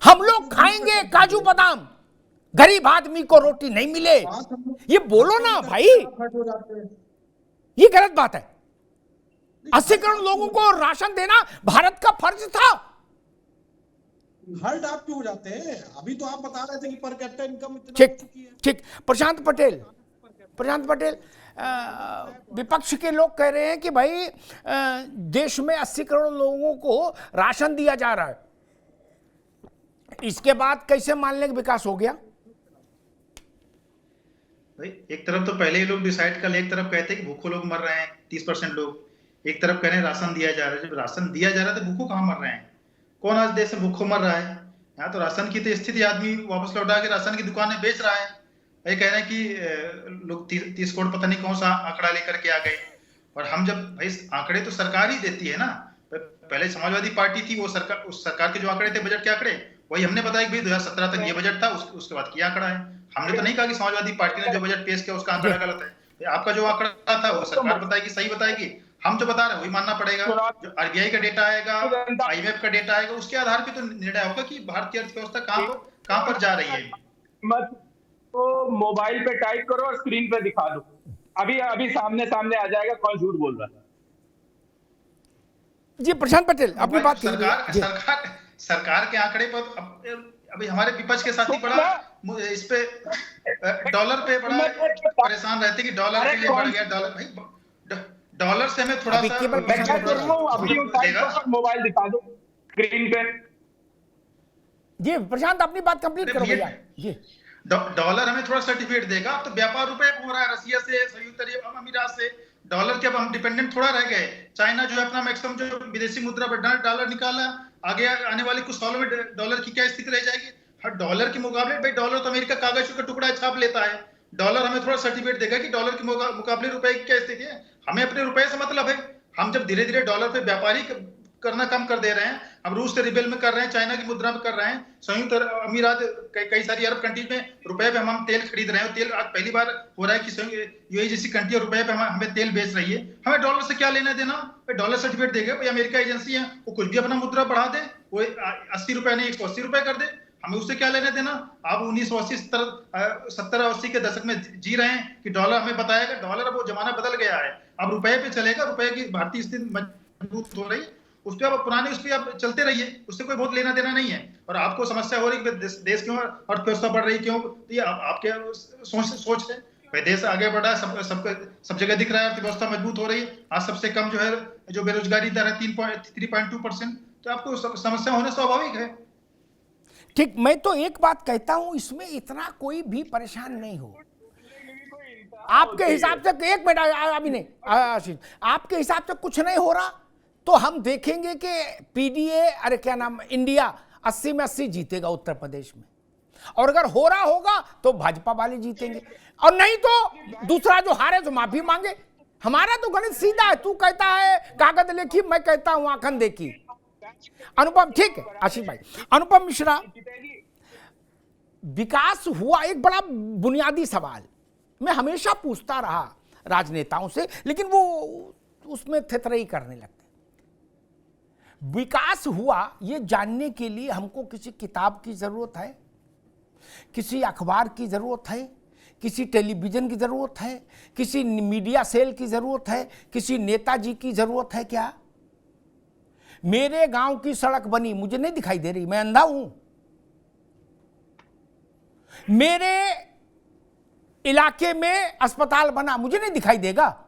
हम लोग खाएंगे काजू बादाम, गरीब आदमी को रोटी नहीं मिले, ये बोलो ना भाई। ये गलत बात है। 80 करोड़ लोगों को राशन देना भारत का फर्ज था। हर्ट आप क्यों हो जाते हैं? अभी तो आप बता रहे थे कि पर कैपिटा इनकम इतना ठीक हो चुकी है। ठीक। प्रशांत पटेल, विपक्ष के लोग कह रहे हैं कि भाई देश में 80 करोड़ लोगों को राशन दिया जा रहा है, इसके बाद कैसे मान लें कि विकास हो गया? भाई एक तरफ तो पहले ही लोग डिसाइड कर ले, एक तरफ कहते हैं कि भूखों लोग मर रहे हैं 30% लोग, एक तरफ कह रहे हैं राशन दिया जा रहा है। जब राशन दिया जा रहा है तो भूखों कहाँ मर रहे हैं? कौन आज देश में भूखों मर रहा है? यहाँ तो राशन की तो स्थिति, आदमी वापस लौटा के राशन की दुकानें बेच रहा है। ये कह रहे हैं कि लोग 30 करोड़ पता नहीं कौन सा आंकड़ा लेकर के आ गए। और हम जब भाई आंकड़े तो सरकार ही देती है ना। पहले समाजवादी पार्टी थी, वो सरकार, उस सरकार के जो आंकड़े थे, बजट के आंकड़े, वही हमने बताया कि भाई 2017 तक ये बजट था, उसके बाद क्या आंकड़ा है। हमने तो नहीं कहा कि समाजवादी पार्टी ने जो बजट पेश किया उसका आंकड़ा गलत है। आपका जो आंकड़ा था वो सरकार बताएगी, सही बताएगी, हम जो बता रहे हैं वही मानना पड़ेगा। जो आरबीआई का डेटा आएगा, आईएमएफ का डेटा आएगा, उसके आधार पे तो निर्णय होगा कि भारतीय अर्थव्यवस्था कहां पर जा रही है। मत तो मोबाइल पे टाइप करो और स्क्रीन पे दिखा दो, अभी सामने आ जाएगा कौन झूठ बोल रहा है। जी प्रशांत पटेल, अपनी बात सरकार के आंकड़े पर अभी हमारे विपक्ष के साथी बड़ा इस पे डॉलर पे बड़ा परेशान रहते कि डॉलर के लिए बढ़ गया डॉलर। भाई डॉलर से हमें थोड़ा सा मोबाइल दिखा दो स्क्रीन पे। जी प्रशांत, अपनी बात कंप्लीट करो भैया। जी डॉलर हमें थोड़ा सर्टिफिकेट देगा। तो व्यापार रुपए हो रहा है रसिया से, संयुक्त अरब अमीरात से। डॉलर के अब हम डिपेंडेंट थोड़ा रह गए। चाइना जो है अपना मैक्सिमम जो विदेशी मुद्रा डॉलर निकाला, आगे आने वाले कुछ सालों में डॉलर की क्या स्थिति रह जाएगी। हर डॉलर के मुकाबले, भाई डॉलर तो अमेरिका कागज का टुकड़ा छाप लेता है, डॉलर हमें थोड़ा सर्टिफिकेट देगा कि डॉलर के मुकाबले रुपए की क्या स्थिति है। हमें अपने रुपए से मतलब है। हम जब धीरे धीरे डॉलर पे व्यापारी करना कम कर दे रहे हैं, हम रूस से रिबेल में कर रहे हैं, चाइना की मुद्रा में कर रहे हैं, संयुक्त अमीरात कई सारी अरब कंट्रीज में रुपए पे हम तेल खरीद रहे हैं। तेल आज पहली बार हो रहा है कि यूएई जैसी कंट्री रुपए पे हमें तेल बेच रही है। हमें डॉलर से क्या लेना देना? डॉलर सर्टिफिकेट देगा। भाई अमेरिका एजेंसी है, वो कुछ भी अपना मुद्रा बढ़ा दे, वो 80 रुपए नहीं 180 रुपए कर दे, हमें उससे क्या लेना देना। आप 1980 70-80 के दशक में जी रहे हैं कि डॉलर हमें बताएगा। डॉलर अब वो जमाना बदल गया है, अब रुपए पे चलेगा। रुपए की भारतीय स्थिति मजबूत हो रही, उस पर आप पुराने उस पर आप चलते रहिए, उससे कोई बहुत लेना देना नहीं है। और आपको समस्या हो रही है देश क्यों अर्थव्यवस्था बढ़ रही क्यों, तो ये आपके सोच है। भाई देश आगे बढ़ा है, सब जगह दिख रहा है, अर्थव्यवस्था मजबूत हो रही है। आज सबसे कम जो है जो बेरोजगारी दर है 3.2%, तो आपको समस्या होना स्वाभाविक है। ठीक, मैं तो एक बात कहता हूं, इसमें इतना कोई भी परेशान नहीं हो। आपके हिसाब से, एक मिनट अभी नहीं आशीष, आपके हिसाब से कुछ नहीं हो रहा तो हम देखेंगे कि पीडीए, अरे क्या नाम, इंडिया 80 में 80 जीतेगा उत्तर प्रदेश में। और अगर हो रहा होगा तो भाजपा वाले जीतेंगे, और नहीं तो दूसरा जो हारे तो माफी मांगे। हमारा तो गणित सीधा है। तू कहता है कागज लेखी, मैं कहता हूं आंखन देखी। अनुपम, ठीक है आशीष भाई। अनुपम मिश्रा, विकास हुआ, एक बड़ा बुनियादी सवाल मैं हमेशा पूछता रहा राजनेताओं से, लेकिन वो उसमें थेथराई करने लगते। विकास हुआ ये जानने के लिए हमको किसी किताब की जरूरत है, किसी अखबार की जरूरत है, किसी टेलीविजन की जरूरत है, किसी मीडिया सेल की जरूरत है, किसी नेताजी की जरूरत है क्या? मेरे गांव की सड़क बनी, मुझे नहीं दिखाई दे रही, मैं अंधा हूं। मेरे इलाके में अस्पताल बना, मुझे नहीं दिखाई देगा।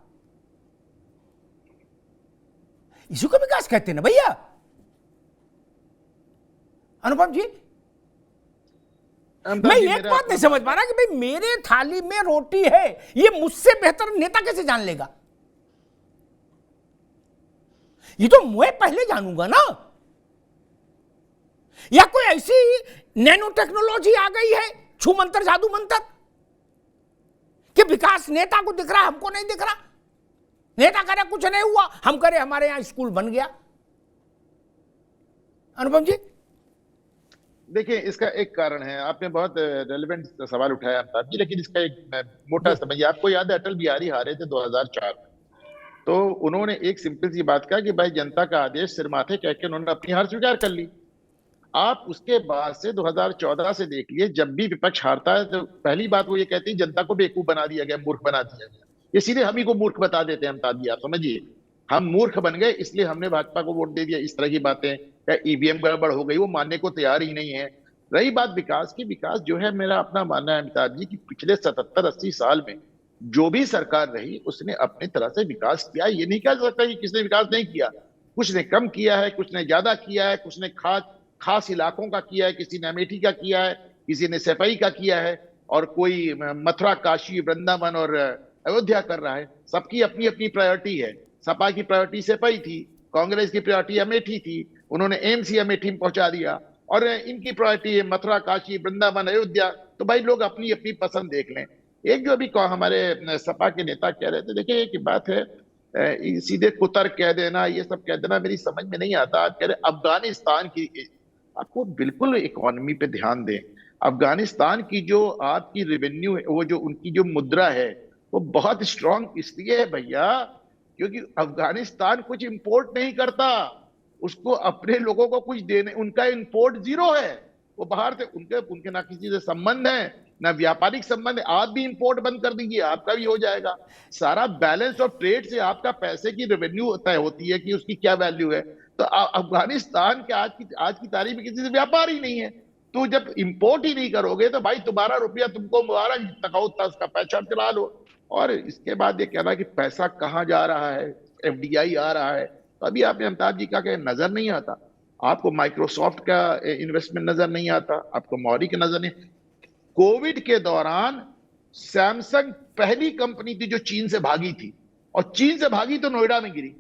इसी को विकास कहते हैं ना भैया। अनुपम जी, मैं एक बात नहीं समझ पा रहा कि भाई मेरे थाली में रोटी है, ये मुझसे बेहतर नेता कैसे जान लेगा? ये तो मैं पहले जानूंगा ना। या कोई ऐसी नैनो टेक्नोलॉजी आ गई है, छू मंत्र जादू मंत्र, कि विकास नेता को दिख रहा, हमको नहीं दिख रहा। नेता करे कुछ नहीं हुआ, हम करे हमारे यहां स्कूल बन गया। अनुपम जी, देखिए, इसका एक कारण है, आपने बहुत रेलेवेंट सवाल उठाया अमिताभ जी, लेकिन इसका एक मोटा समझिए। आपको याद है अटल बिहारी हारे थे 2004 में, तो उन्होंने एक सिंपल सी बात कहा कि भाई जनता का आदेश सिर माथे कह के उन्होंने अपनी हार स्वीकार कर ली। आप उसके बाद से 2014 से देख लिए, जब भी विपक्ष हारता है तो पहली बात वो ये कहती है जनता को बेवकूफ बना दिया गया, मूर्ख बना दिया गया। ये सीधे हम ही को मूर्ख बता देते हैं अमिताभ जी, आप समझिए, हम मूर्ख बन गए इसलिए हमने भाजपा को वोट दे दिया। इस तरह की बातें, या ईवीएम गड़बड़ हो गई, वो मानने को तैयार ही नहीं है। रही बात विकास की, विकास जो है मेरा अपना मानना है अमिताभ जी कि पिछले 77-80 साल में जो भी सरकार रही उसने अपनी तरह से विकास किया। ये नहीं कह सकता कि किसने विकास नहीं किया, कुछ ने कम किया है, कुछ ने ज्यादा किया है, कुछ ने खास इलाकों का किया है, किसी ने अमेठी का किया है, किसी ने सफाई का किया है, और कोई मथुरा, काशी, वृंदावन और अयोध्या कर रहा है। सबकी अपनी अपनी प्रायोरिटी है। सपा की प्रायोरिटी सफाई थी, कांग्रेस की प्रायोरिटी अमेठी थी, उन्होंने एम्स ही अमेठी में पहुंचा दिया, और इनकी प्रायोरिटी है मथुरा, काशी, वृंदावन, अयोध्या। तो भाई लोग अपनी अपनी पसंद देख लें। एक जो अभी हमारे सपा के नेता कह रहे थे, देखिए एक बात है, सीधे कुतर कह देना, ये सब कह देना मेरी समझ में नहीं आता। आप कह रहे अफगानिस्तान की, आपको बिल्कुल इकोनॉमी पे ध्यान दें। अफगानिस्तान की जो आपकी रेवेन्यू है, वो जो उनकी जो मुद्रा है वो बहुत स्ट्रांग इसलिए है भैया क्योंकि अफगानिस्तान कुछ इंपोर्ट नहीं करता, उसको अपने लोगों को कुछ देने, उनका इंपोर्ट जीरो है। वो बाहर से उनके ना किसी से संबंध है ना व्यापारिक संबंध है। आप भी इंपोर्ट बंद कर दीजिए, आपका भी हो जाएगा। सारा बैलेंस ऑफ ट्रेड से आपका पैसे की रेवेन्यू तय होती है कि उसकी क्या वैल्यू है। तो अफगानिस्तान के आज की तारीख में किसी से व्यापार ही नहीं है। तो जब इंपोर्ट ही नहीं करोगे तो भाई तुम्हारा रुपया तुमको मुबारक, जितना उतना उसका पैसा चला लो। और इसके बाद ये कहना कि पैसा कहाँ जा रहा है, एफडीआई आ रहा है, तो अभी आपने अमिताभ जी का नजर नहीं आता। आपको माइक्रोसॉफ्ट का इन्वेस्टमेंट नजर नहीं आता, आपको मौरी का नजर नहीं। कोविड के दौरान सैमसंग पहली कंपनी थी जो चीन से भागी थी, और चीन से भागी तो नोएडा में गिरी,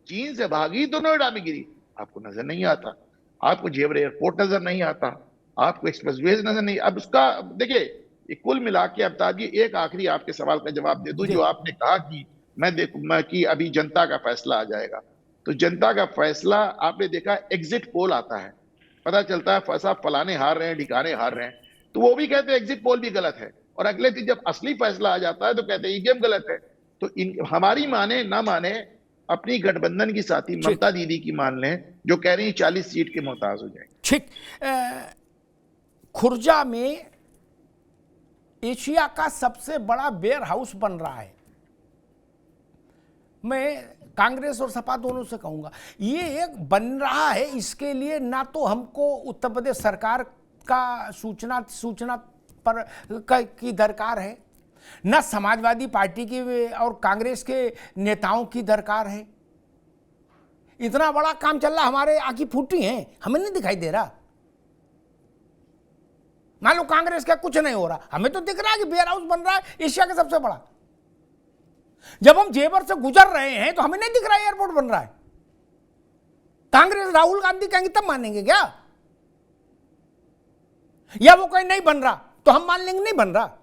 चीन से भागी तो नोएडा में गिरी। आपको नजर नहीं आता, आपको जेवर एयरपोर्ट नजर नहीं आता, आपको एक्सप्रेसवेज नजर नहीं। अब उसका देखिए कुल मिला के अमिताभ जी, एक आखिरी आपके सवाल का जवाब दे दूं। जो आपने कहा कि मैं कि अभी जनता का फैसला आ जाएगा, तो जनता का फैसला आपने देखा एग्जिट पोल आता है, पता चलता है फैसला फलाने हार रहे हैं, ढिकाने हार रहे हैं, तो वो भी कहते हैं एग्जिट पोल भी गलत है, और अगले दिन जब असली फैसला आ जाता है तो कहते हैं ईवीएम गलत है। तो हमारी माने ना माने, अपनी गठबंधन की साथी ममता दीदी की मान लें जो कह रही है 40 सीट के मोहताज हो जाएंगे। ठीक, खुर्जा में एशिया का सबसे बड़ा वेयर हाउस बन रहा है। मैं कांग्रेस और सपा दोनों से कहूंगा, ये एक बन रहा है, इसके लिए ना तो हमको उत्तर प्रदेश सरकार का सूचना पर की दरकार है, ना समाजवादी पार्टी की और कांग्रेस के नेताओं की दरकार है। इतना बड़ा काम चल रहा, हमारे आंखी फूटी हैं, हमें नहीं दिखाई दे रहा। मान लो कांग्रेस का कुछ नहीं हो रहा, हमें तो दिख रहा है कि वेयर हाउस बन रहा है एशिया का सबसे बड़ा। जब हम जेवर से गुजर रहे हैं तो हमें नहीं दिख रहा है एयरपोर्ट बन रहा है। कांग्रेस राहुल गांधी कहेंगे तब मानेंगे क्या? या वो कहीं नहीं बन रहा तो हम मान लेंगे नहीं बन रहा।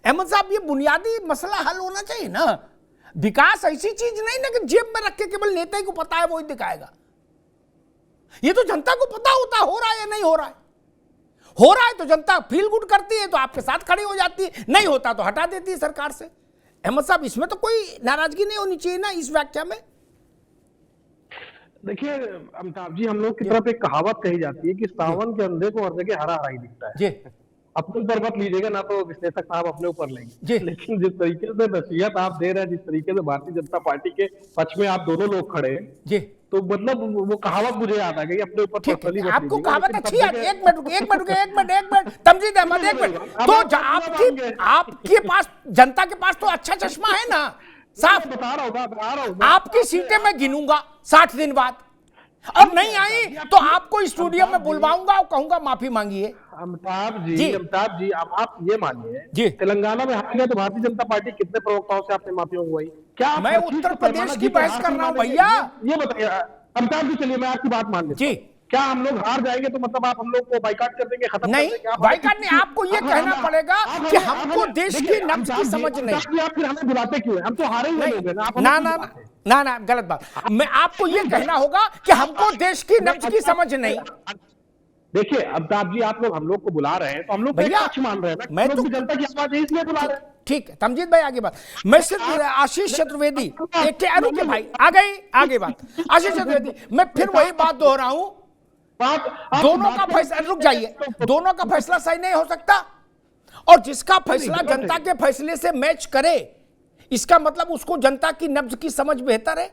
अहमद साहब, ये बुनियादी मसला हल होना चाहिए ना। विकास ऐसी चीज नहीं ना कि जेब में रख के केवल नेता ही को पता है वो ही दिखाएगा। ये तो जनता को पता होता हो रहा है या नहीं हो रहा है। हो रहा है तो जनता फील गुड करती है, तो आपके साथ खड़ी हो जाती है, नहीं होता तो हटा देती है सरकार से। अहमद साहब, इसमें तो कोई नाराजगी नहीं होनी चाहिए ना इस व्याख्या में। देखिए अमिताभ जी, हम लोग की तरफ एक कहावत कही जाती है कि सावन के अंधे को हर जगह हरा हरा ही दिखता है। जी, अपने ऊपर मत लीजिएगा, ना तो विश्लेषक साहब अपने ऊपर लेंगे, लेकिन जिस तरीके से नसीहत आप दे रहे हैं, जिस तरीके से भारतीय जनता पार्टी के पक्ष में आप दोनों लोग खड़े हैं जी, तो मतलब वो कहावत मुझे याद आ गई, अपने ऊपर पर्सनली मत आपको कहावत अच्छी है। एक मिनट तमजीद अहमद, एक मिनट। तो आपके पास, जनता के पास तो अच्छा चश्मा है ना साहब। बता रहा हूँ आपकी सीटें मैं गिनूंगा 60 दिन बाद, और नहीं आई तो आपको स्टूडियो में बुलवाऊंगा और कहूंगा माफी मांगिए। अमिताभ जी, अब आप ये मानिए, तेलंगाना में हार गया तो भारतीय जनता पार्टी कितने प्रवक्ताओं से आपने माफी मंगवाई? क्या मैं उत्तर प्रदेश की बहस कर रहा हूं भैया। ये बताइए अमिताभ जी, चलिए मैं आपकी बात मान लेता हूं। क्या हम लोग हार जाएंगे तो मतलब आप हम लोग को बाइकाट कर देंगे, खत्म नहीं, कर देंगे? बाइकाट नहीं, आपको ये कहना पड़ेगा कि हमको देश की नब्ज की समझ नहीं। आप फिर हमें बुलाते क्यों हैं? हम तो हारे ही लोग हैं ना। ना गलत बात। मैं आपको ये कहना होगा कि हमको देश की नब्ज की समझ नहीं। देखिए अमिताभ जी, आप लोग हम लोग को बुला रहे हैं तो हम लोग भैया, पक्ष मान रहे हैं ना, मैं हम लोग तो- भी जनता की आवाज है इसलिए बुला रहे हैं। ठीक है तमजीद भाई, आगे बात। मैं सिर्फ आशीष चतुर्वेदी, रुकिए भाई, आगे बात। आशीष चतुर्वेदी, मैं फिर वही बात दोहराऊं, दोनों का फैसला, रुक जाइए, दोनों का फैसला सही नहीं हो सकता, और जिसका फैसला जनता के फैसले से मैच करे, इसका मतलब उसको जनता की नब्ज की समझ बेहतर है।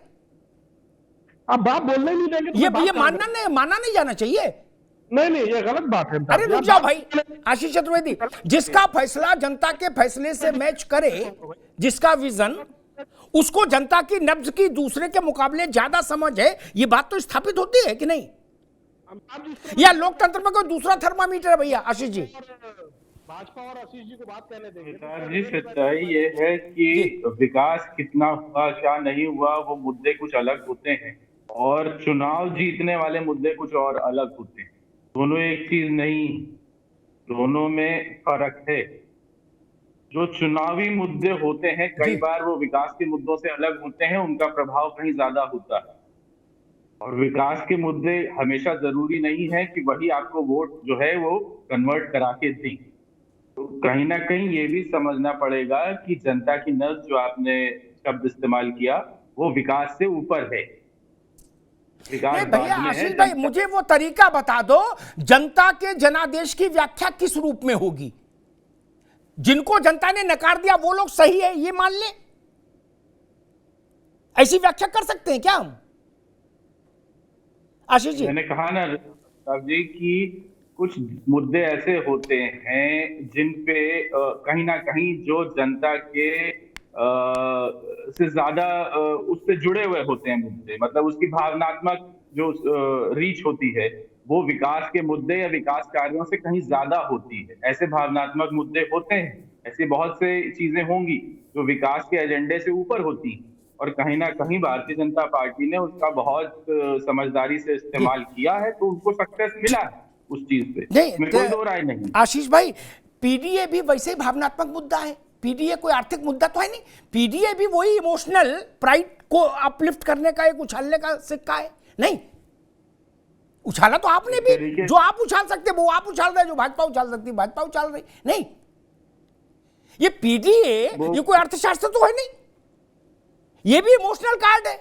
अब आप बोलने नहीं देंगे तो ये मैं बात मानना नहीं जाना चाहिए। नहीं, ये गलत बात है। अरे रुक जाओ भाई आशीष चतुर्वेदी, जिसका फैसला जनता के फैसले से मैच करे, जिसका विजन, उसको जनता की नब्ज की दूसरे के मुकाबले ज्यादा समझ है, ये बात तो स्थापित होती है कि नहीं? या लोकतंत्र में कोई दूसरा थर्मामीटर है भैया? आशीष जी, भाजपा और आशीष जी को बात कहने देंगे। जी सच्चाई ये है कि विकास कितना हुआ क्या नहीं हुआ वो मुद्दे कुछ अलग होते हैं, और चुनाव जीतने वाले मुद्दे कुछ और अलग होते हैं। दोनों एक चीज नहीं, दोनों में फर्क है। जो चुनावी मुद्दे होते हैं कई बार वो विकास के मुद्दों से अलग होते हैं, उनका प्रभाव कहीं ज्यादा होता है, और विकास के मुद्दे हमेशा जरूरी नहीं है कि वही आपको वोट जो है वो कन्वर्ट करा के दें। तो कहीं ना कहीं ये भी समझना पड़ेगा कि जनता की नब्ज, जो आपने शब्द इस्तेमाल किया, वो विकास से ऊपर है। नहीं भैया आशीष भाई, मुझे वो तरीका बता दो, जनता के जनादेश की व्याख्या किस रूप में होगी? जिनको जनता ने नकार दिया वो लोग सही है ये मान ले, ऐसी व्याख्या कर सकते हैं क्या हम? आशीष जी, मैंने कहा ना साहब जी कि कुछ मुद्दे ऐसे होते हैं जिन पे कहीं ना कहीं जो जनता के से ज्यादा उससे जुड़े हुए होते हैं मुद्दे, मतलब उसकी भावनात्मक जो रीच होती है वो विकास के मुद्दे या विकास कार्यों से कहीं ज्यादा होती है। ऐसे भावनात्मक मुद्दे होते हैं, ऐसी बहुत से चीजें होंगी जो विकास के एजेंडे से ऊपर होती हैं, और कहीं ना कहीं भारतीय जनता पार्टी ने उसका बहुत समझदारी से इस्तेमाल किया है, तो उनको सक्सेस मिला है उस चीज पे, इसमें कोई दो राय नहीं। आशीष भाई, पीडीए भी वैसे ही भावनात्मक मुद्दा है, पीडीए कोई आर्थिक मुद्दा तो है नहीं, पीडीए भी वही इमोशनल प्राइड को अपलिफ्ट करने का एक उछालने का सिक्का है। नहीं उछाला तो आपने भी, जो आप उछाल सकते वो आप उछाल रहे, जो भाजपा उछाल सकती भाजपा उछाल रही। नहीं, ये पीडीए ये कोई अर्थशास्त्र तो है नहीं, ये भी इमोशनल कार्ड है।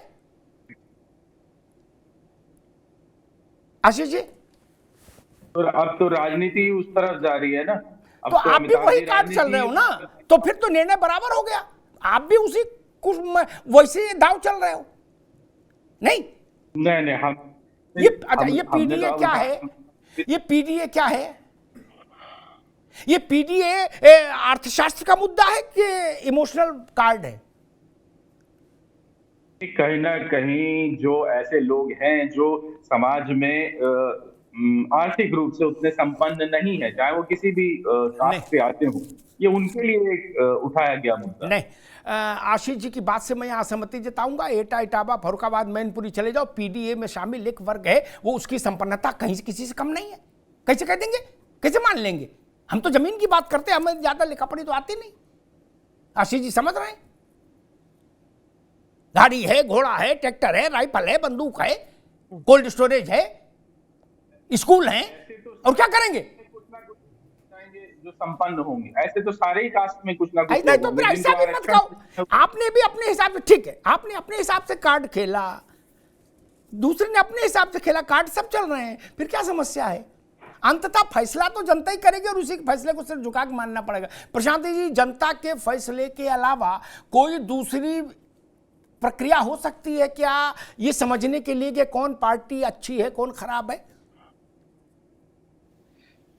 आशीष जी, तो अब तो राजनीति उस तरफ जा रही है ना, तो आप भी वही कार्ड चल रहे हो ना, तो फिर तो निर्णय बराबर हो गया, आप भी उसी कुछ वैसे दाव चल रहे हो। नहीं नहीं हम ये पीडीए क्या है? ये पीडीए क्या है? ये पीडीए अर्थशास्त्र का मुद्दा है कि इमोशनल कार्ड है? कहीं ना कहीं जो ऐसे लोग हैं जो समाज में आर्थिक रूप से उतने संपन्न नहीं है, चाहे वो किसी भी कास्ट से आते हो, ये उनके लिए एक उठाया गया मुद्दा। नहीं, आशीष जी की बात से मैं असहमति जताऊंगा। एटा, इटावा, फरुखाबाद, मैनपुरी चले जाओ, पीडीए में शामिल एक वर्ग है, वो उसकी संपन्नता कहीं से किसी से कम नहीं है। कैसे कह देंगे, कैसे मान लेंगे? हम तो जमीन की बात करते हैं, हमें ज्यादा लिखा पढ़ी तो आती नहीं। आशीष जी समझ रहे हैं? गाड़ी है, घोड़ा है, ट्रैक्टर है, राइफल है, बंदूक है, कोल्ड स्टोरेज है, स्कूल है, और क्या करेंगे? जो संपन्न होंगे, ऐसे तो सारे ही कास्ट में कुछ ना कुछ नहीं, तो फिर ऐसा भी मत कहो। आपने भी अपने हिसाब से, ठीक है, आपने अपने हिसाब से कार्ड खेला, दूसरे ने अपने हिसाब से खेला, कार्ड सब चल रहे हैं, फिर क्या समस्या है? अंततः फैसला तो जनता ही करेगी, और उसी के फैसले को सिर्फ झुका के मानना पड़ेगा। प्रशांत जी, जनता के फैसले के अलावा कोई दूसरी प्रक्रिया हो सकती है क्या ये समझने के लिए कि कौन पार्टी अच्छी है, कौन खराब है?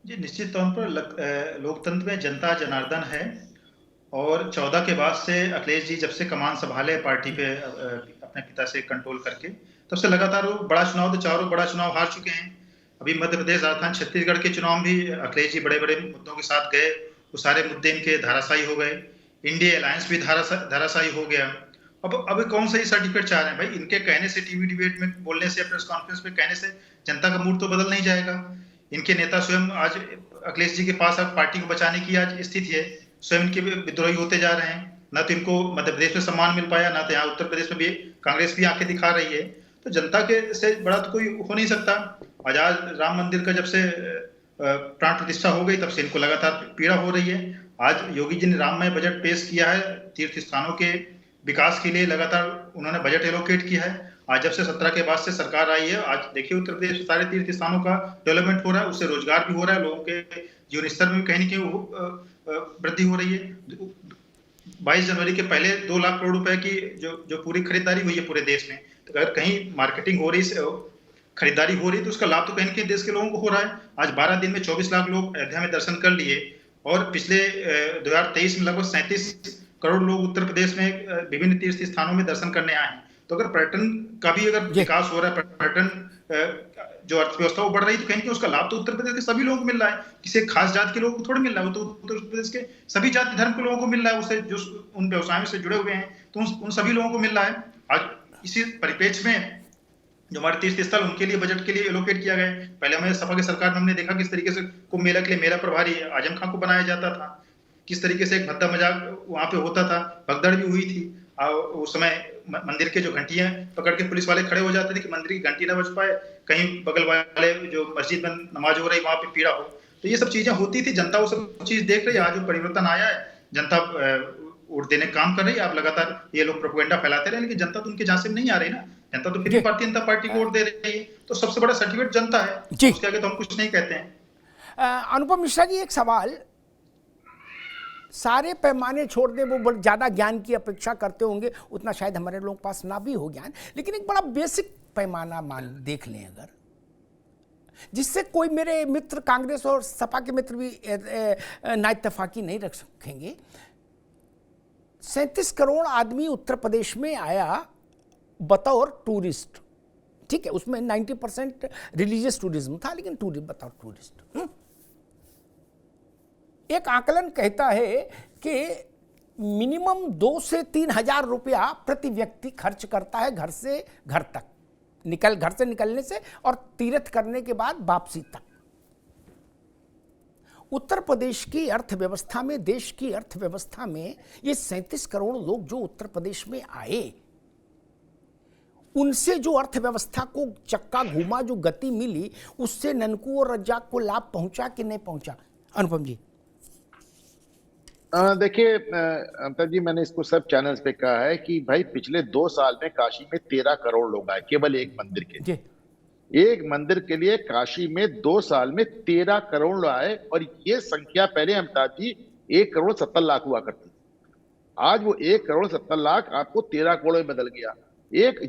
जी निश्चित तौर पर लोकतंत्र में जनता जनार्दन है, और 14 के बाद से अखिलेश जी जब से कमान संभाले पार्टी पे अपने पिता से कंट्रोल करके, तब से लगातार वो बड़ा चुनाव, तो चारों बड़ा चुनाव हार चुके हैं। अभी मध्य प्रदेश, राजस्थान, छत्तीसगढ़ के चुनाव भी अखिलेश जी बड़े बड़े मुद्दों के साथ गए, वो सारे मुद्दे इनके धाराशायी हो गए। इंडिया अलायंस भी धाराशायी हो गया। अब कौन सा ही सर्टिफिकेट चाह रहे हैं भाई? इनके कहने से, टीवी डिबेट में बोलने से, प्रेस कॉन्फ्रेंस में कहने से जनता का मूड तो बदल नहीं जाएगा। इनके नेता स्वयं आज अखिलेश जी के पास अब पार्टी को बचाने की आज स्थिति है, स्वयं इनके विद्रोही होते जा रहे हैं। न तो इनको मध्य प्रदेश में सम्मान मिल पाया, ना तो यहाँ उत्तर प्रदेश में भी कांग्रेस भी आंखें दिखा रही है। तो जनता के से बड़ा तो कोई हो नहीं सकता। आज राम मंदिर का जब से प्राण प्रतिष्ठा हो गई तब से इनको लगातार पीड़ा हो रही है। आज योगी जी ने राममय बजट पेश किया है, तीर्थ स्थानों के विकास के लिए लगातार उन्होंने बजट एलोकेट किया है। आज जब से 17 के बाद से सरकार आई है, आज देखिए उत्तर प्रदेश में सारे तीर्थ स्थानों का डेवलपमेंट हो रहा है, उससे रोजगार भी हो रहा है, लोगों के जीवन स्तर में भी कहीं न कहीं वृद्धि हो रही है। 22 जनवरी के पहले 2 लाख करोड़ रुपए की जो पूरी खरीदारी हुई है पूरे देश में, तो अगर कहीं मार्केटिंग हो रही है, खरीदारी हो रही है, तो उसका लाभ तो कहीं न कहीं देश के लोगों को हो रहा है। आज 12 दिन में 24 लाख लोग अयोध्या में दर्शन कर लिए और पिछले 2023 में लगभग 37 करोड़ लोग उत्तर प्रदेश में विभिन्न तीर्थ स्थानों में दर्शन करने आए हैं। तो अगर पर्यटन का भी अगर विकास हो रहा है, पर्यटन जो अर्थव्यवस्था वो बढ़ रही है, तो कहीं ना कहीं उसका लाभ तो उत्तर प्रदेश के सभी लोगों को मिल रहा है। किसी एक खास जात के लोगों को थोड़ा मिल रहा है, वो तो उत्तर प्रदेश के सभी जाति धर्म के लोगों को मिल रहा है, उससे जो उन व्यवसायों से जुड़े हुए हैं, तो उन सभी लोगों को मिल रहा है। आज इसी परिप्रेक्ष्य में जो हमारे तीर्थ स्थल उनके लिए बजट के लिए एलोकेट किया गया है। पहले हमें सपा की सरकार में हमने देखा किस तरीके से कुंभ मेला के लिए मेला प्रभारी आजम खां को बनाया जाता था, किस तरीके से एक भद्दा मजाक वहां पे होता था, भगदड़ भी हुई थी। उस समय मंदिर के जो घंटियां पकड़ के पुलिस वाले खड़े हो जाते थे कि मंदिर की घंटी ना बज पाए, कहीं बगल वाले जो मस्जिद में नमाज हो रही वहां पे पीड़ा हो। तो ये सब चीजें होती थी, जनता वो सब चीज देख रही है। आज जो परिवर्तन आया है, जनता वोट देने का काम कर रही है। आप लगातार ये लोग प्रोपेगेंडा फैलाते रहे, लेकिन जनता तो उनके झांसे में नहीं आ रही ना। जनता तो फिर भी भारतीय जनता पार्टी को वोट दे रही है, तो सबसे बड़ा सर्टिफिकेट जनता है, उसके आगे तो हम कुछ नहीं कहते हैं। अनुपम मिश्रा जी, एक सवाल, सारे पैमाने छोड़ दें, वो ज़्यादा ज्ञान की अपेक्षा करते होंगे, उतना शायद हमारे लोगों के पास ना भी हो ज्ञान, लेकिन एक बड़ा बेसिक पैमाना मान देख लें अगर, जिससे कोई मेरे मित्र कांग्रेस और सपा के मित्र भी नाइतफाकी नहीं रख सकेंगे। 37 करोड़ आदमी उत्तर प्रदेश में आया बतौर टूरिस्ट, ठीक है, उसमें 90% रिलीजियस टूरिज्म था, लेकिन बतौर टूरिस्ट। एक आकलन कहता है कि मिनिमम 2 से 3 हजार रुपया प्रति व्यक्ति खर्च करता है घर से घर तक, घर से निकलने से और तीर्थ करने के बाद वापसी तक। उत्तर प्रदेश की अर्थव्यवस्था में, देश की अर्थव्यवस्था में ये 37 करोड़ लोग जो उत्तर प्रदेश में आए, उनसे जो अर्थव्यवस्था को चक्का घूमा, जो गति मिली, उससे ननकू और रज्जाक को लाभ पहुंचा कि नहीं पहुंचा? अनुपम जी। देखिए अंतर जी, मैंने इसको सब चैनल्स पे कहा है कि भाई पिछले 2 साल में काशी में 13 करोड़ लोग आए केवल एक मंदिर के लिए। एक मंदिर के लिए काशी में 2 साल में 13 करोड़ लोग आए, और ये संख्या पहले अमिताभ जी 1 करोड़ 70 लाख हुआ करती थी। आज वो 1 करोड़ 70 लाख आपको 13 करोड़ में बदल गया।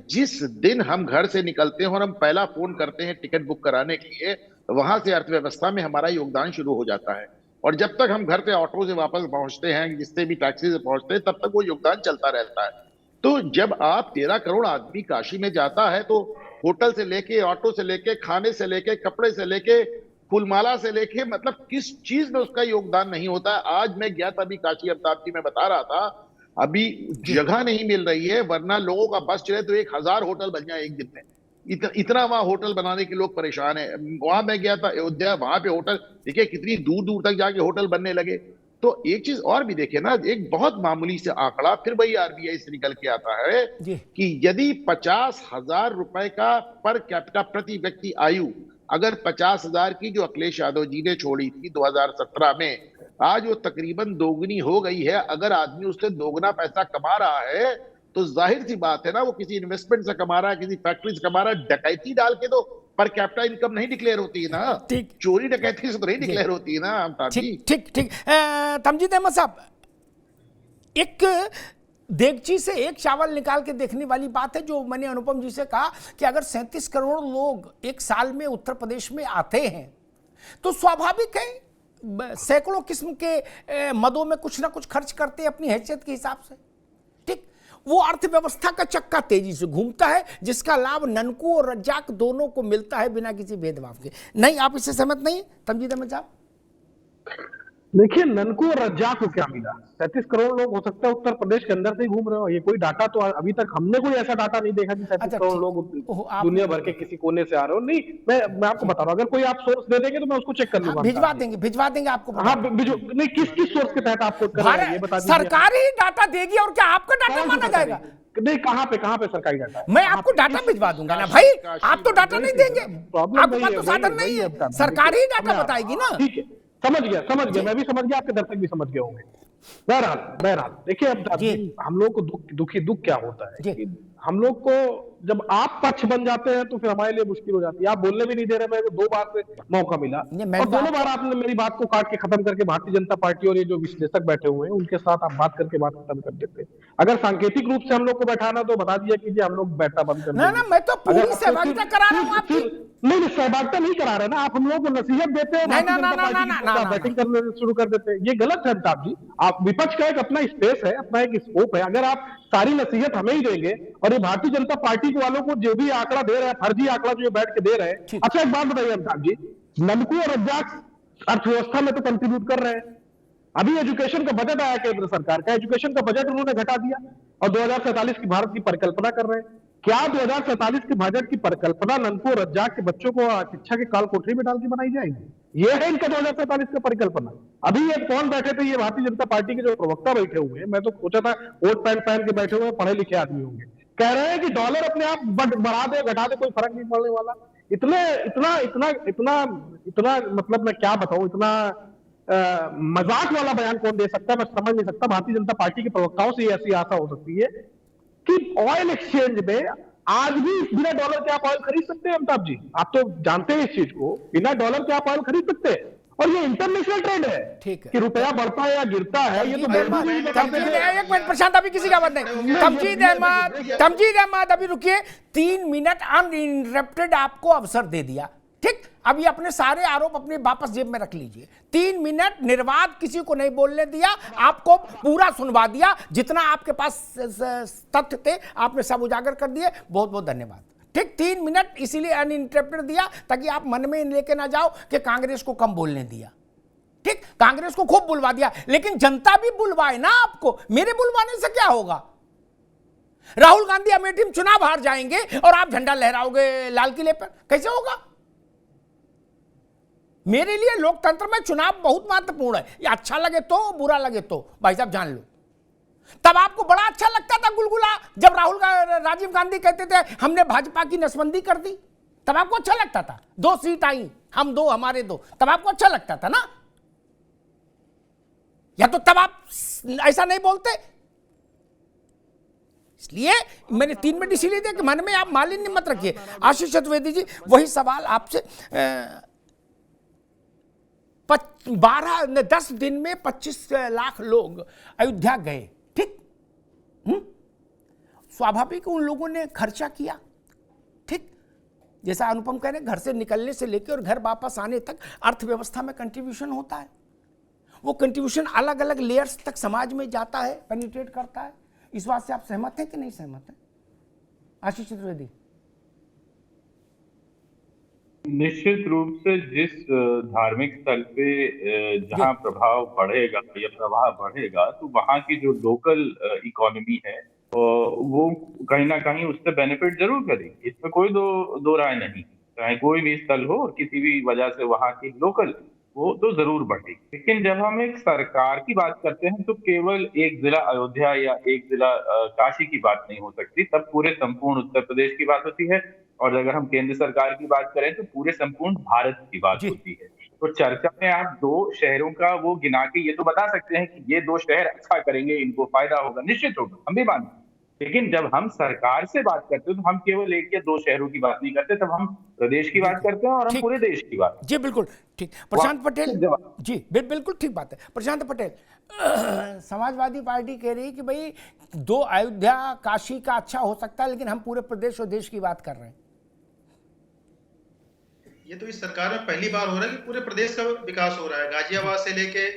जिस दिन हम घर से निकलते हैं और हम पहला फोन करते हैं टिकट बुक कराने के लिए, वहां से अर्थव्यवस्था में हमारा योगदान शुरू हो जाता है, और जब तक हम घर से ऑटो से वापस पहुंचते हैं, जिससे भी टैक्सी से पहुंचते हैं, तब तक वो योगदान चलता रहता है। तो जब आप 13 करोड़ आदमी काशी में जाता है, तो होटल से लेके, ऑटो से लेके, खाने से लेके, कपड़े से लेके, फूलमाला से लेके, मतलब किस चीज में उसका योगदान नहीं होता। आज मैं गया था अभी काशी, अमिताभ जी मैं बता रहा था, अभी जगह नहीं मिल रही है, वरना लोगों का बस चले तो 1000 होटल बन जाए एक दिन में। इतना वहां होटल बनाने के लोग परेशान है। वहां मैं गया था अयोध्या, वहां पे होटल देखिए कितनी दूर दूर तक जाके होटल बनने लगे। तो एक चीज और भी देखे ना, एक बहुत मामूली से आंकड़ा फिर वही आरबीआई से निकल के आता है कि यदि 50,000 रुपए का पर कैपिटा प्रति व्यक्ति आयु, अगर 50,000 की जो अखिलेश यादव जी ने छोड़ी थी 2017 में, आज वो तकरीबन दोगुनी हो गई है। अगर आदमी उससे दोगुना पैसा कमा रहा है, तो जाहिर सी बात है ना, वो किसी इन्वेस्टमेंट से कमा रहा है, किसी फैक्ट्री से कमा रहा है। डकैती डाल के तो पर कैपिटा इनकम नहीं डिक्लेयर होती है ना, ठीक, चोरी डकैती से तो नहीं डिक्लेयर होती है ना। ठीक। तमजीद अहमद साहब, एक देगची से एक चावल निकाल के देखने वाली बात है जो मैंने अनुपम जी से कहा कि अगर 37 करोड़ लोग एक साल में उत्तर प्रदेश में आते हैं, तो स्वाभाविक है सैकड़ों किस्म के मदों में कुछ ना कुछ खर्च करते हैं अपनी हैसियत के हिसाब से। ठीक, वो अर्थव्यवस्था का चक्का तेजी से घूमता है, जिसका लाभ ननकू और रज्जाक दोनों को मिलता है बिना किसी भेदभाव के। नहीं, आप इससे सहमत नहीं तमजीद अहमद साहब? देखिए, ननको और रज्जाक को क्या मिला? 37 करोड़ लोग हो सकता है उत्तर प्रदेश के अंदर से ही घूम रहे हो। ये कोई डाटा तो अभी तक हमने कोई ऐसा डाटा नहीं देखा कि 37 अच्छा, करोड़ ठीक। लोग ओह, आप दुनिया भर के किसी कोने से आ रहे हो। नहीं, मैं आपको बता रहा हूँ, अगर कोई आप सोर्स दे देंगे तो मैं उसको चेक कर लूंगा। भिजवा देंगे आपको बता हाँ, देंगे। नहीं, किस सोर्स के तहत आपको कर रहे हैं ये बता भारत दीजिए। सरकार ही डाटा देगी और क्या आपका डाटा कौन सी माना सरकारी? जाएगा? नहीं, कहाँ पे सरकारी डाटा है? मैं आपको डाटा भिजवा दूंगा ना भाई, आप तो डाटा नहीं देंगे, प्रॉब्लम आपके वही पास है, तो वही साधन है, नहीं वही है, है। सरकार ही डाटा अपने आप। बताएगी ना। ठीक है, समझ गया, मैं भी समझ गया, आपके दर्शक भी समझ गए होंगे। बहरहाल देखिए, अब जी। हम लोग को दुख क्या होता है जी। कि हम लोग को जब आप पक्ष बन जाते हैं तो फिर हमारे लिए मुश्किल हो जाती है। आप बोलने भी नहीं दे रहे, मेरे को 2 बार से मौका मिला नहीं, मैं और तो दोनों बार आपने मेरी बात को काट के खत्म करके भारतीय जनता पार्टी और ये जो विश्लेषक बैठे हुए हैं उनके साथ आप बात करके बात खत्म कर देते। अगर सांकेतिक रूप से हम लोग को बैठाना तो बता दिया कीजिए, हम लोग बैठना बंद कर ना देंगे। मैं तो पूरी अगर आपको सहभागिता करा रहा हूँ आपकी। नहीं, सहभागिता नहीं करा रहे ना आप, हम लोग को नसीहत देते हैं, नहीं, भारतीय जनता पार्टी की बैटिंग करने शुरू कर देते हैं। ये गलत है अमिताभ जी। आप विपक्ष का एक अपना स्पेस है, अपना एक स्कोप है। अगर आप सारी नसीहत हमें ही देंगे और ये भारतीय जनता पार्टी वालों को जो भी आंकड़ा दे रहे हैं, फर्जी आंकड़ा जो बैठ के दे रहे हैं। अच्छा, एक बात बताइए अमिताभ जी, ननको और रज्जाक अर्थव्यवस्था में तो कंट्रीब्यूट कर रहे हैं। अभी एजुकेशन का बजट आया केंद्र सरकार का, एजुकेशन का बजट उन्होंने घटा दिया और 2047 की भारत की परिकल्पना कर रहे हैं। क्या 2047 के बजट की परिकल्पना ननको और रज्जाक के बच्चों को शिक्षा के काल कोठरी में डाल के बनाई जाएगी? ये है इनका 2047 का परिकल्पना। अभी ये कौन बैठे थे? ये भारतीय जनता पार्टी के जो प्रवक्ता बैठे हुए हैं, मैं तो सोचा था कोट पैंट पहन के बैठे हुए पढ़े लिखे आदमी होंगे। कह रहे हैं कि डॉलर अपने आप बढ़ा दे घटा दे कोई फर्क नहीं पड़ने वाला। इतना मतलब मैं क्या बताऊं, इतना मजाक वाला बयान कौन दे सकता है? मैं समझ नहीं सकता। भारतीय जनता पार्टी के प्रवक्ताओं से ऐसी आशा हो सकती है कि ऑयल एक्सचेंज में आज भी बिना डॉलर के आप ऑयल खरीद सकते हैं। अमिताभ जी, आप तो जानते हैं इस चीज को, बिना डॉलर के आप ऑयल खरीद सकते हैं और ये इंटरनेशनल ट्रेंड है। ठीक है, कि रुपया बढ़ता है या गिरता है, ये तो एक मिनट प्रशांत, अभी किसी का बात नहीं। तमजीद अहमद अभी रुकिए, 3 मिनट अनइंटरप्टेड आपको अवसर दे दिया। ठीक, अभी अपने सारे आरोप अपने वापस जेब में रख लीजिए। 3 मिनट निर्वाद, किसी को नहीं बोलने दिया, आपको पूरा सुनवा दिया। जितना आपके पास तथ्य थे आपने सब उजागर कर दिए। बहुत बहुत धन्यवाद। ठीक, 3 मिनट इसीलिए अनइंटरप्टेड दिया ताकि आप मन में लेके ना जाओ कि कांग्रेस को कम बोलने दिया। ठीक, कांग्रेस को खूब बुलवा दिया, लेकिन जनता भी बुलवाए ना आपको। मेरे बुलवाने से क्या होगा? राहुल गांधी अमेठी में चुनाव हार जाएंगे और आप झंडा लहराओगे लाल किले पर, कैसे होगा? मेरे लिए लोकतंत्र में चुनाव बहुत महत्वपूर्ण है। ये अच्छा लगे तो, बुरा लगे तो, भाई साहब जान लो। तब आपको बड़ा अच्छा लगता था गुलगुला, जब राजीव गांधी कहते थे हमने भाजपा की नसबंदी कर दी, तब आपको अच्छा लगता था। 2 सीट आई, हम 2 हमारे 2, तब आपको अच्छा लगता था ना? या तो तब आप ऐसा नहीं बोलते। इसलिए मैंने 3 मिनट इसीलिए दिया कि मन में आप मालिन्य मत रखिए। आशीष चतुर्वेदी जी, वही सवाल आपसे। 10 दिन में 25 लाख लोग अयोध्या गए। ठीक, स्वाभाविक उन लोगों ने खर्चा किया। ठीक, जैसा अनुपम कह रहे हैं, घर से निकलने से लेकर और घर वापस आने तक अर्थव्यवस्था में कंट्रीब्यूशन होता है। वो कंट्रीब्यूशन अलग अलग लेयर्स तक समाज में जाता है, पेनिट्रेट करता है। इस बात से आप सहमत हैं कि नहीं सहमत हैं? आशीष चतुर्वेदी। निश्चित रूप से जिस धार्मिक स्थल पे जहां प्रभाव बढ़ेगा या प्रभाव बढ़ेगा, तो वहां की जो लोकल इकोनॉमी है वो कहीं ना कहीं उससे बेनिफिट जरूर करेगी। इसमें कोई दो राय नहीं। चाहे कोई भी स्थल हो और किसी भी वजह से वहां की लोकल वो तो जरूर बढ़ेगी। लेकिन जब हम एक सरकार की बात करते हैं तो केवल एक जिला अयोध्या या एक जिला काशी की बात नहीं हो सकती, तब पूरे संपूर्ण उत्तर प्रदेश की बात होती है। और अगर हम केंद्र सरकार की बात करें तो पूरे संपूर्ण भारत की बात होती है। तो चर्चा में आप 2 शहरों का वो गिना के ये तो बता सकते हैं कि ये 2 शहर अच्छा करेंगे, इनको फायदा होगा, निश्चित होगा, हम भी मानते हैं। लेकिन जब हम सरकार से बात करते हैं तो हम केवल 1 या 2 शहरों की बात नहीं करते, तब हम प्रदेश की बात करते हैं और हम पूरे देश की बात। जी बिल्कुल ठीक। प्रशांत पटेल जी, बिल्कुल ठीक बात है। प्रशांत पटेल, समाजवादी पार्टी कह रही है कि भाई 2 अयोध्या काशी का अच्छा हो सकता है, लेकिन हम पूरे प्रदेश और देश की बात कर रहे हैं। ये तो इस सरकार में पहली बार हो रहा है कि पूरे प्रदेश का विकास हो रहा है। गाजियाबाद से लेके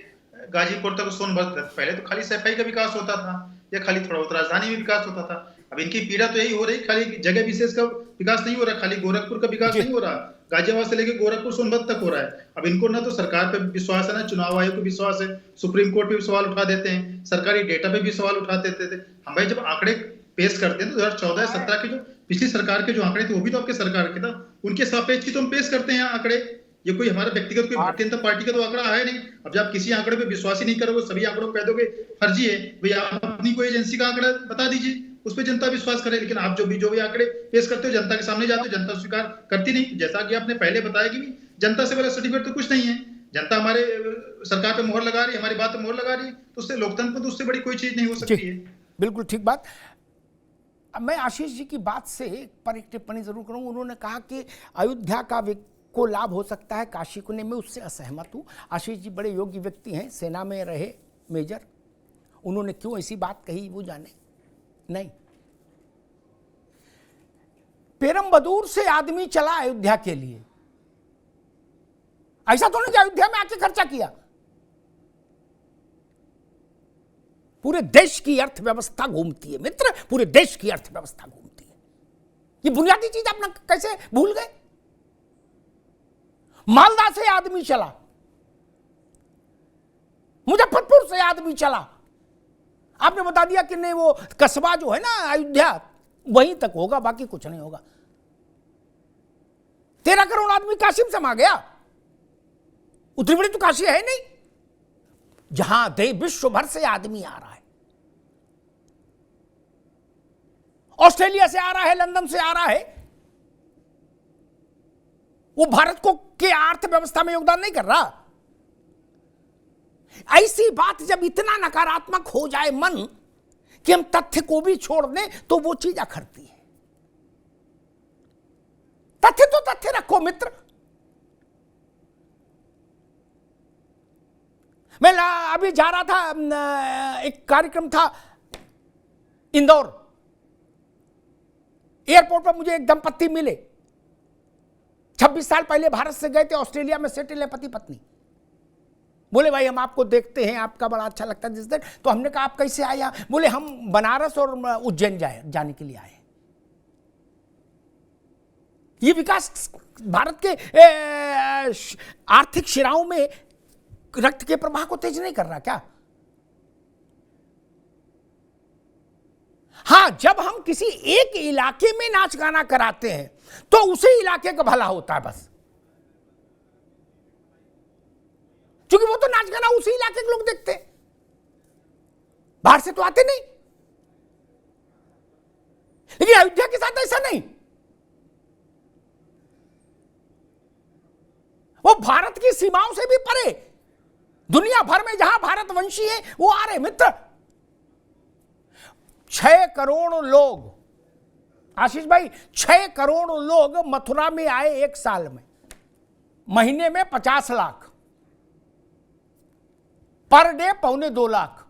गाजीपुर तक, सोनभद्र तक। पहले तो खाली सफाई का विकास होता था या खाली थोड़ा बहुत राजधानी में विकास होता था। अब इनकी पीड़ा तो यही हो रही, खाली जगह विशेष का विकास नहीं हो रहा, खाली गोरखपुर का विकास नहीं हो रहा, गाजियाबाद से लेकर गोरखपुर सोनभद्र तक हो रहा है। अब इनको ना तो सरकार पे विश्वास है, ना चुनाव आयोग पे विश्वास है, सुप्रीम कोर्ट पे भी सवाल उठा देते हैं, सरकारी डेटा पे भी सवाल उठा देते थे। हम भाई जब आंकड़े पेश करते हैं तो 2014-17 के जो पिछली सरकार के जो आंकड़े थे वो भी तो आपके सरकार के था, उनके सापेक्ष ही तो हम पेश करते हैं आंकड़े। ये कोई हमारा व्यक्तिगत कोई भारतीय जनता पार्टी का तो आंकड़ा है नहीं। अब जब आप किसी आंकड़े पे विश्वास ही नहीं करोगे, सभी आंकड़ों को कह दोगे फर्जी है, भैया आप अपनी कोई एजेंसी का आंकड़ा बता दीजिए, उस पर जनता विश्वास करे। लेकिन आप जो भी आंकड़े पेश करते हो जनता के सामने जाते हो, जनता स्वीकार करती नहीं। जैसा कि आपने पहले बताया कि जनता से बड़ा सर्टिफिकेट तो कुछ नहीं है, जनता हमारे सरकार पे मोहर लगा रही है, हमारी बात पे मोहर लगा रही है, तो उससे लोकतंत्र तो उससे बड़ी कोई चीज नहीं हो सकती है। बिल्कुल ठीक बात। अब मैं आशीष जी की बात से पर एक टिप्पणी जरूर करूंगा। उन्होंने कहा कि अयोध्या का को लाभ हो सकता है, काशी को नहीं। मैं उससे असहमत हूं। आशीष जी बड़े योग्य व्यक्ति हैं, सेना में रहे मेजर, उन्होंने क्यों ऐसी बात कही वो जाने। नहीं, पेरम्बदूर से आदमी चला अयोध्या के लिए, ऐसा तो नहीं कि अयोध्या में आके खर्चा किया। पूरे देश की अर्थव्यवस्था घूमती है मित्र, पूरे देश की अर्थव्यवस्था घूमती है। ये बुनियादी चीज आप कैसे भूल गए। मालदा से आदमी चला, मुजफ्फरपुर से आदमी चला, आपने बता दिया कि नहीं वो कस्बा जो है ना अयोध्या वहीं तक होगा, बाकी कुछ नहीं होगा। 13 करोड़ आदमी काशी में समा गया, उतनी बड़ी तो काशी है नहीं, जहां विश्व भर से आदमी आ रहा है, ऑस्ट्रेलिया से आ रहा है, लंदन से आ रहा है। वो भारत को के अर्थव्यवस्था में योगदान नहीं कर रहा। ऐसी बात जब इतना नकारात्मक हो जाए मन कि हम तथ्य को भी छोड़ दें तो वो चीज अखरती है। तथ्य तो तथ्य रखो मित्र। मैं अभी जा रहा था, एक कार्यक्रम था इंदौर, एयरपोर्ट पर मुझे एक दंपत्ति मिले, 26 साल पहले भारत से गए थे, ऑस्ट्रेलिया में सेटल है पति पत्नी। बोले भाई हम आपको देखते हैं, आपका बड़ा अच्छा लगता है जिस दिन। तो हमने कहा आप कैसे आए यहाँ? बोले हम बनारस और उज्जैन जाने के लिए आए। ये विकास भारत के आर्थिक शिराओं में रक्त के प्रवाह को तेज नहीं कर रहा क्या? हां, जब हम किसी एक इलाके में नाच गाना कराते हैं तो उसी इलाके का भला होता है बस, क्योंकि वो तो नाच गाना उसी इलाके के लोग देखते हैं, बाहर से तो आते नहीं। लेकिन अयोध्या के साथ ऐसा नहीं। वो भारत की सीमाओं से भी परे, दुनिया भर में जहां भारतवंशी है वो आ रहे मित्र। 6 करोड़ लोग, आशीष भाई 6 करोड़ लोग मथुरा में आए एक साल में, महीने में 50 लाख, पर डे 1.25 लाख।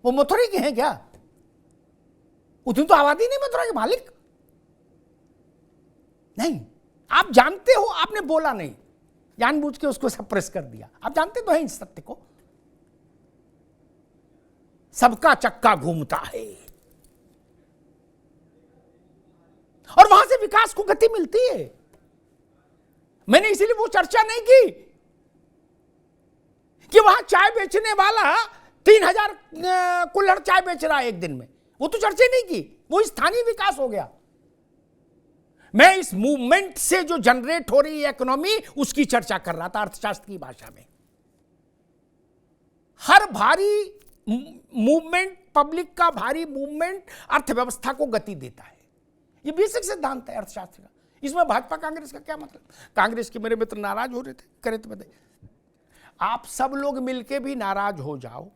वो मथुरा के हैं क्या? उतनी तो आबादी नहीं मथुरा के मालिक। नहीं, आप जानते हो, आपने बोला नहीं, जानबूझ के उसको सप्रेस कर दिया। आप जानते तो हैं इस सत्य को, सबका चक्का घूमता है और वहां से विकास को गति मिलती है। मैंने इसीलिए वो चर्चा नहीं की कि वहां चाय बेचने वाला 3000 कुल्हड़ चाय बेच रहा है एक दिन में, वो तो चर्चा नहीं की। वो स्थानीय विकास हो गया। मैं इस मूवमेंट से जो जनरेट हो रही है इकोनॉमी, उसकी चर्चा कर रहा था अर्थशास्त्र की भाषा में। हर भारी मूवमेंट, पब्लिक का भारी मूवमेंट अर्थव्यवस्था को गति देता है। ये बेसिक सिद्धांत है अर्थशास्त्र का। इसमें भाजपा कांग्रेस का क्या मतलब? कांग्रेस के मेरे मित्र नाराज हो रहे थे, करे तो बताइए। आप सब लोग मिलके भी नाराज हो जाओ,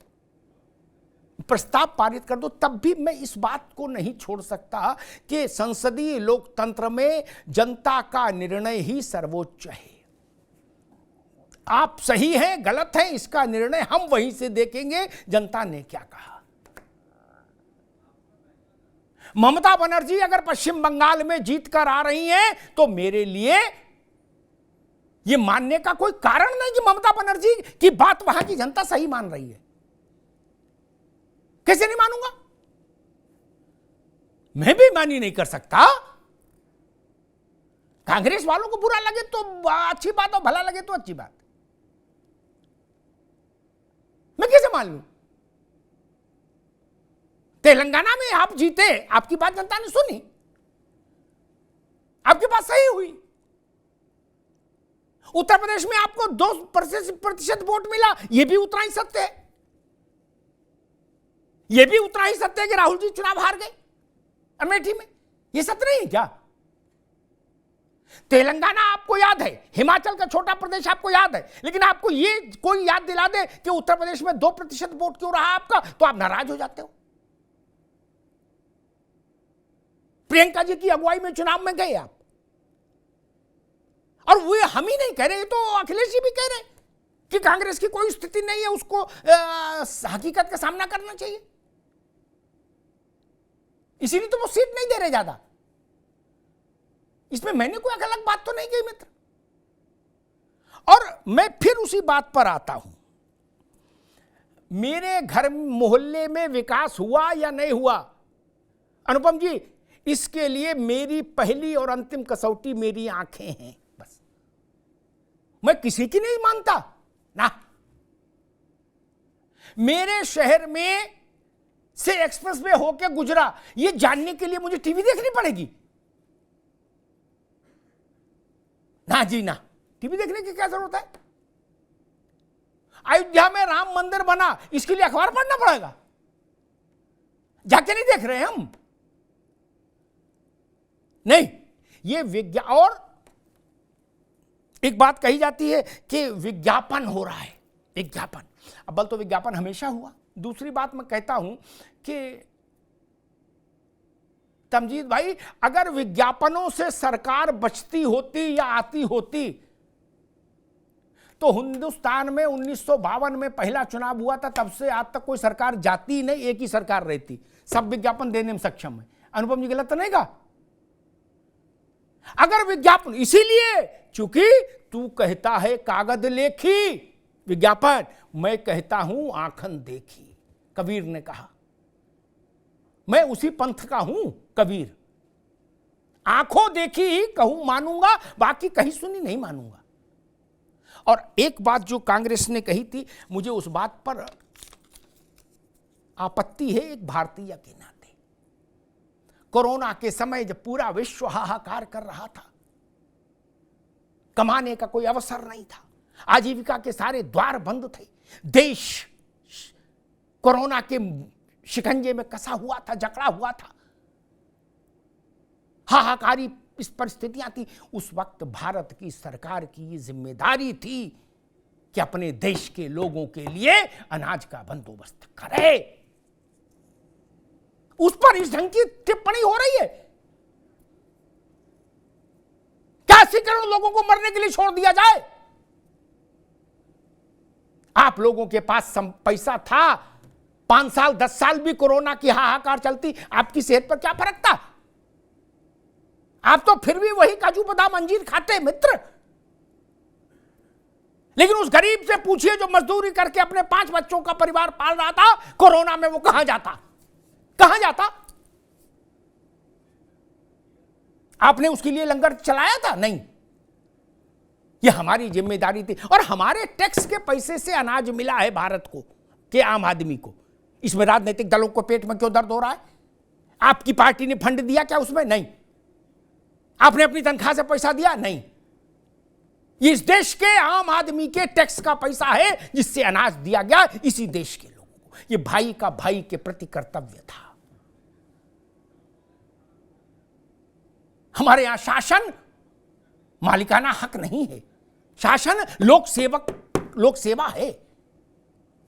प्रस्ताव पारित कर दो, तब भी मैं इस बात को नहीं छोड़ सकता कि संसदीय लोकतंत्र में जनता का निर्णय ही सर्वोच्च है। आप सही हैं, गलत हैं, इसका निर्णय हम वहीं से देखेंगे जनता ने क्या कहा। ममता बनर्जी अगर पश्चिम बंगाल में जीत कर आ रही हैं तो मेरे लिए यह मानने का कोई कारण नहीं कि ममता बनर्जी की बात वहां की जनता सही मान रही है। कैसे नहीं मानूंगा? मैं बेईमानी नहीं कर सकता। कांग्रेस वालों को बुरा लगे तो अच्छी बात और भला लगे तो अच्छी बात, मैं कैसे मान लूं? तेलंगाना में आप जीते, आपकी बात जनता ने सुनी, आपकी बात सही हुई। उत्तर प्रदेश में आपको 2% वोट मिला, यह भी उतना ही सत्य है, यह भी उतना ही सत्य है कि राहुल जी चुनाव हार गए अमेठी में। यह सत्य नहीं है क्या? तेलंगाना आपको याद है, हिमाचल का छोटा प्रदेश आपको याद है, लेकिन आपको ये कोई याद दिला दे कि उत्तर प्रदेश में 2% वोट क्यों रहा आपका, तो आप नाराज हो जाते हो। प्रियंका जी की अगुवाई में चुनाव में गए आप, और वो हम ही नहीं कह रहे, तो अखिलेश जी भी कह रहे कि कांग्रेस की कोई स्थिति नहीं है, उसको हकीकत का सामना करना चाहिए, इसीलिए तो वो सीट नहीं दे रहे ज्यादा। इसमें मैंने कोई अलग बात तो नहीं कही मित्र। और मैं फिर उसी बात पर आता हूं, मेरे घर मोहल्ले में विकास हुआ या नहीं हुआ, अनुपम जी, इसके लिए मेरी पहली और अंतिम कसौटी मेरी आंखें हैं, बस। मैं किसी की नहीं मानता ना। मेरे शहर में से एक्सप्रेसवे होके गुजरा, ये जानने के लिए मुझे टीवी देखनी पड़ेगी? ना जी ना, टीवी देखने की क्या जरूरत है? अयोध्या में राम मंदिर बना, इसके लिए अखबार पढ़ना पड़ेगा? जाके नहीं देख रहे हम? नहीं, ये विज्ञापन। और एक बात कही जाती है कि विज्ञापन हो रहा है, विज्ञापन। अब तो विज्ञापन हमेशा हुआ। दूसरी बात मैं कहता हूं कि तमजीद भाई, अगर विज्ञापनों से सरकार बचती होती या आती होती, तो हिंदुस्तान में 1952 में पहला चुनाव हुआ था, तब से आज तक कोई सरकार जाती ही नहीं, एक ही सरकार रहती, सब विज्ञापन देने में सक्षम है। अनुपम जी गलत तो नहीं कहा? अगर विज्ञापन, इसीलिए चूंकि तू कहता है कागज लेखी विज्ञापन, मैं कहता हूं आंखन देखी, कबीर ने कहा। मैं उसी पंथ का हूं कबीर, आंखों देखी ही कहूं मानूंगा, बाकी कहीं सुनी नहीं मानूंगा। और एक बात जो कांग्रेस ने कही थी, मुझे उस बात पर आपत्ति है एक भारतीय के नाते। कोरोना के समय जब पूरा विश्व हाहाकार कर रहा था, कमाने का कोई अवसर नहीं था, आजीविका के सारे द्वार बंद थे, देश कोरोना के शिकंजे में कसा हुआ था, जकड़ा हुआ था, हाहाकारी इस परिस्थितियां थी। उस वक्त भारत की सरकार की जिम्मेदारी थी कि अपने देश के लोगों के लिए अनाज का बंदोबस्त करे। उस पर इस ढंग की टिप्पणी हो रही है। क्या 80 करोड़ लोगों को मरने के लिए छोड़ दिया जाए? आप लोगों के पास पैसा था, 5 साल 10 साल भी कोरोना की हाहाकार चलती, आपकी सेहत पर क्या फर्क था? आप तो फिर भी वही काजू बादाम अंजीर खाते मित्र। लेकिन उस गरीब से पूछिए जो मजदूरी करके अपने 5 बच्चों का परिवार पाल रहा था, कोरोना में वो कहां जाता? कहां जाता? आपने उसके लिए लंगर चलाया था? नहीं। यह हमारी जिम्मेदारी थी, और हमारे टैक्स के पैसे से अनाज मिला है भारत को, के आम आदमी को। इसमें राजनीतिक दलों को पेट में क्यों दर्द हो रहा है? आपकी पार्टी ने फंड दिया क्या उसमें? नहीं। आपने अपनी तनख्वाह से पैसा दिया? नहीं। ये इस देश के आम आदमी के टैक्स का पैसा है जिससे अनाज दिया गया इसी देश के लोगों को। ये भाई का भाई के प्रति कर्तव्य था। हमारे यहां शासन मालिकाना हक नहीं है, शासन लोक सेवा है।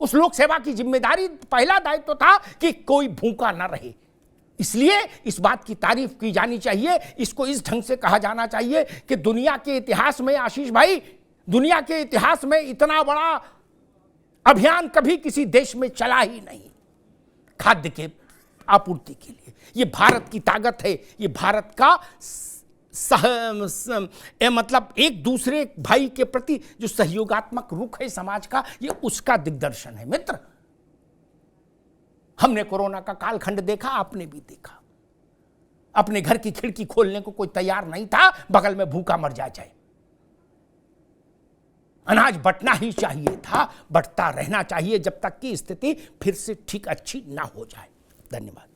उस लोक सेवा की जिम्मेदारी, पहला दायित्व था कि कोई भूखा ना रहे। इसलिए इस बात की तारीफ की जानी चाहिए, इसको इस ढंग से कहा जाना चाहिए कि दुनिया के इतिहास में, आशीष भाई, दुनिया के इतिहास में इतना बड़ा अभियान कभी किसी देश में चला ही नहीं खाद्य के आपूर्ति के लिए। ये भारत की ताकत है, ये भारत का मतलब एक दूसरे भाई के प्रति जो सहयोगात्मक रुख है समाज का, ये उसका दिग्दर्शन है मित्र। हमने कोरोना का कालखंड देखा, आपने भी देखा। अपने घर की खिड़की खोलने को कोई तैयार नहीं था, बगल में भूखा मर जाए। अनाज बंटना ही चाहिए था, बंटता रहना चाहिए जब तक कि स्थिति फिर से ठीक अच्छी ना हो जाए। धन्यवाद।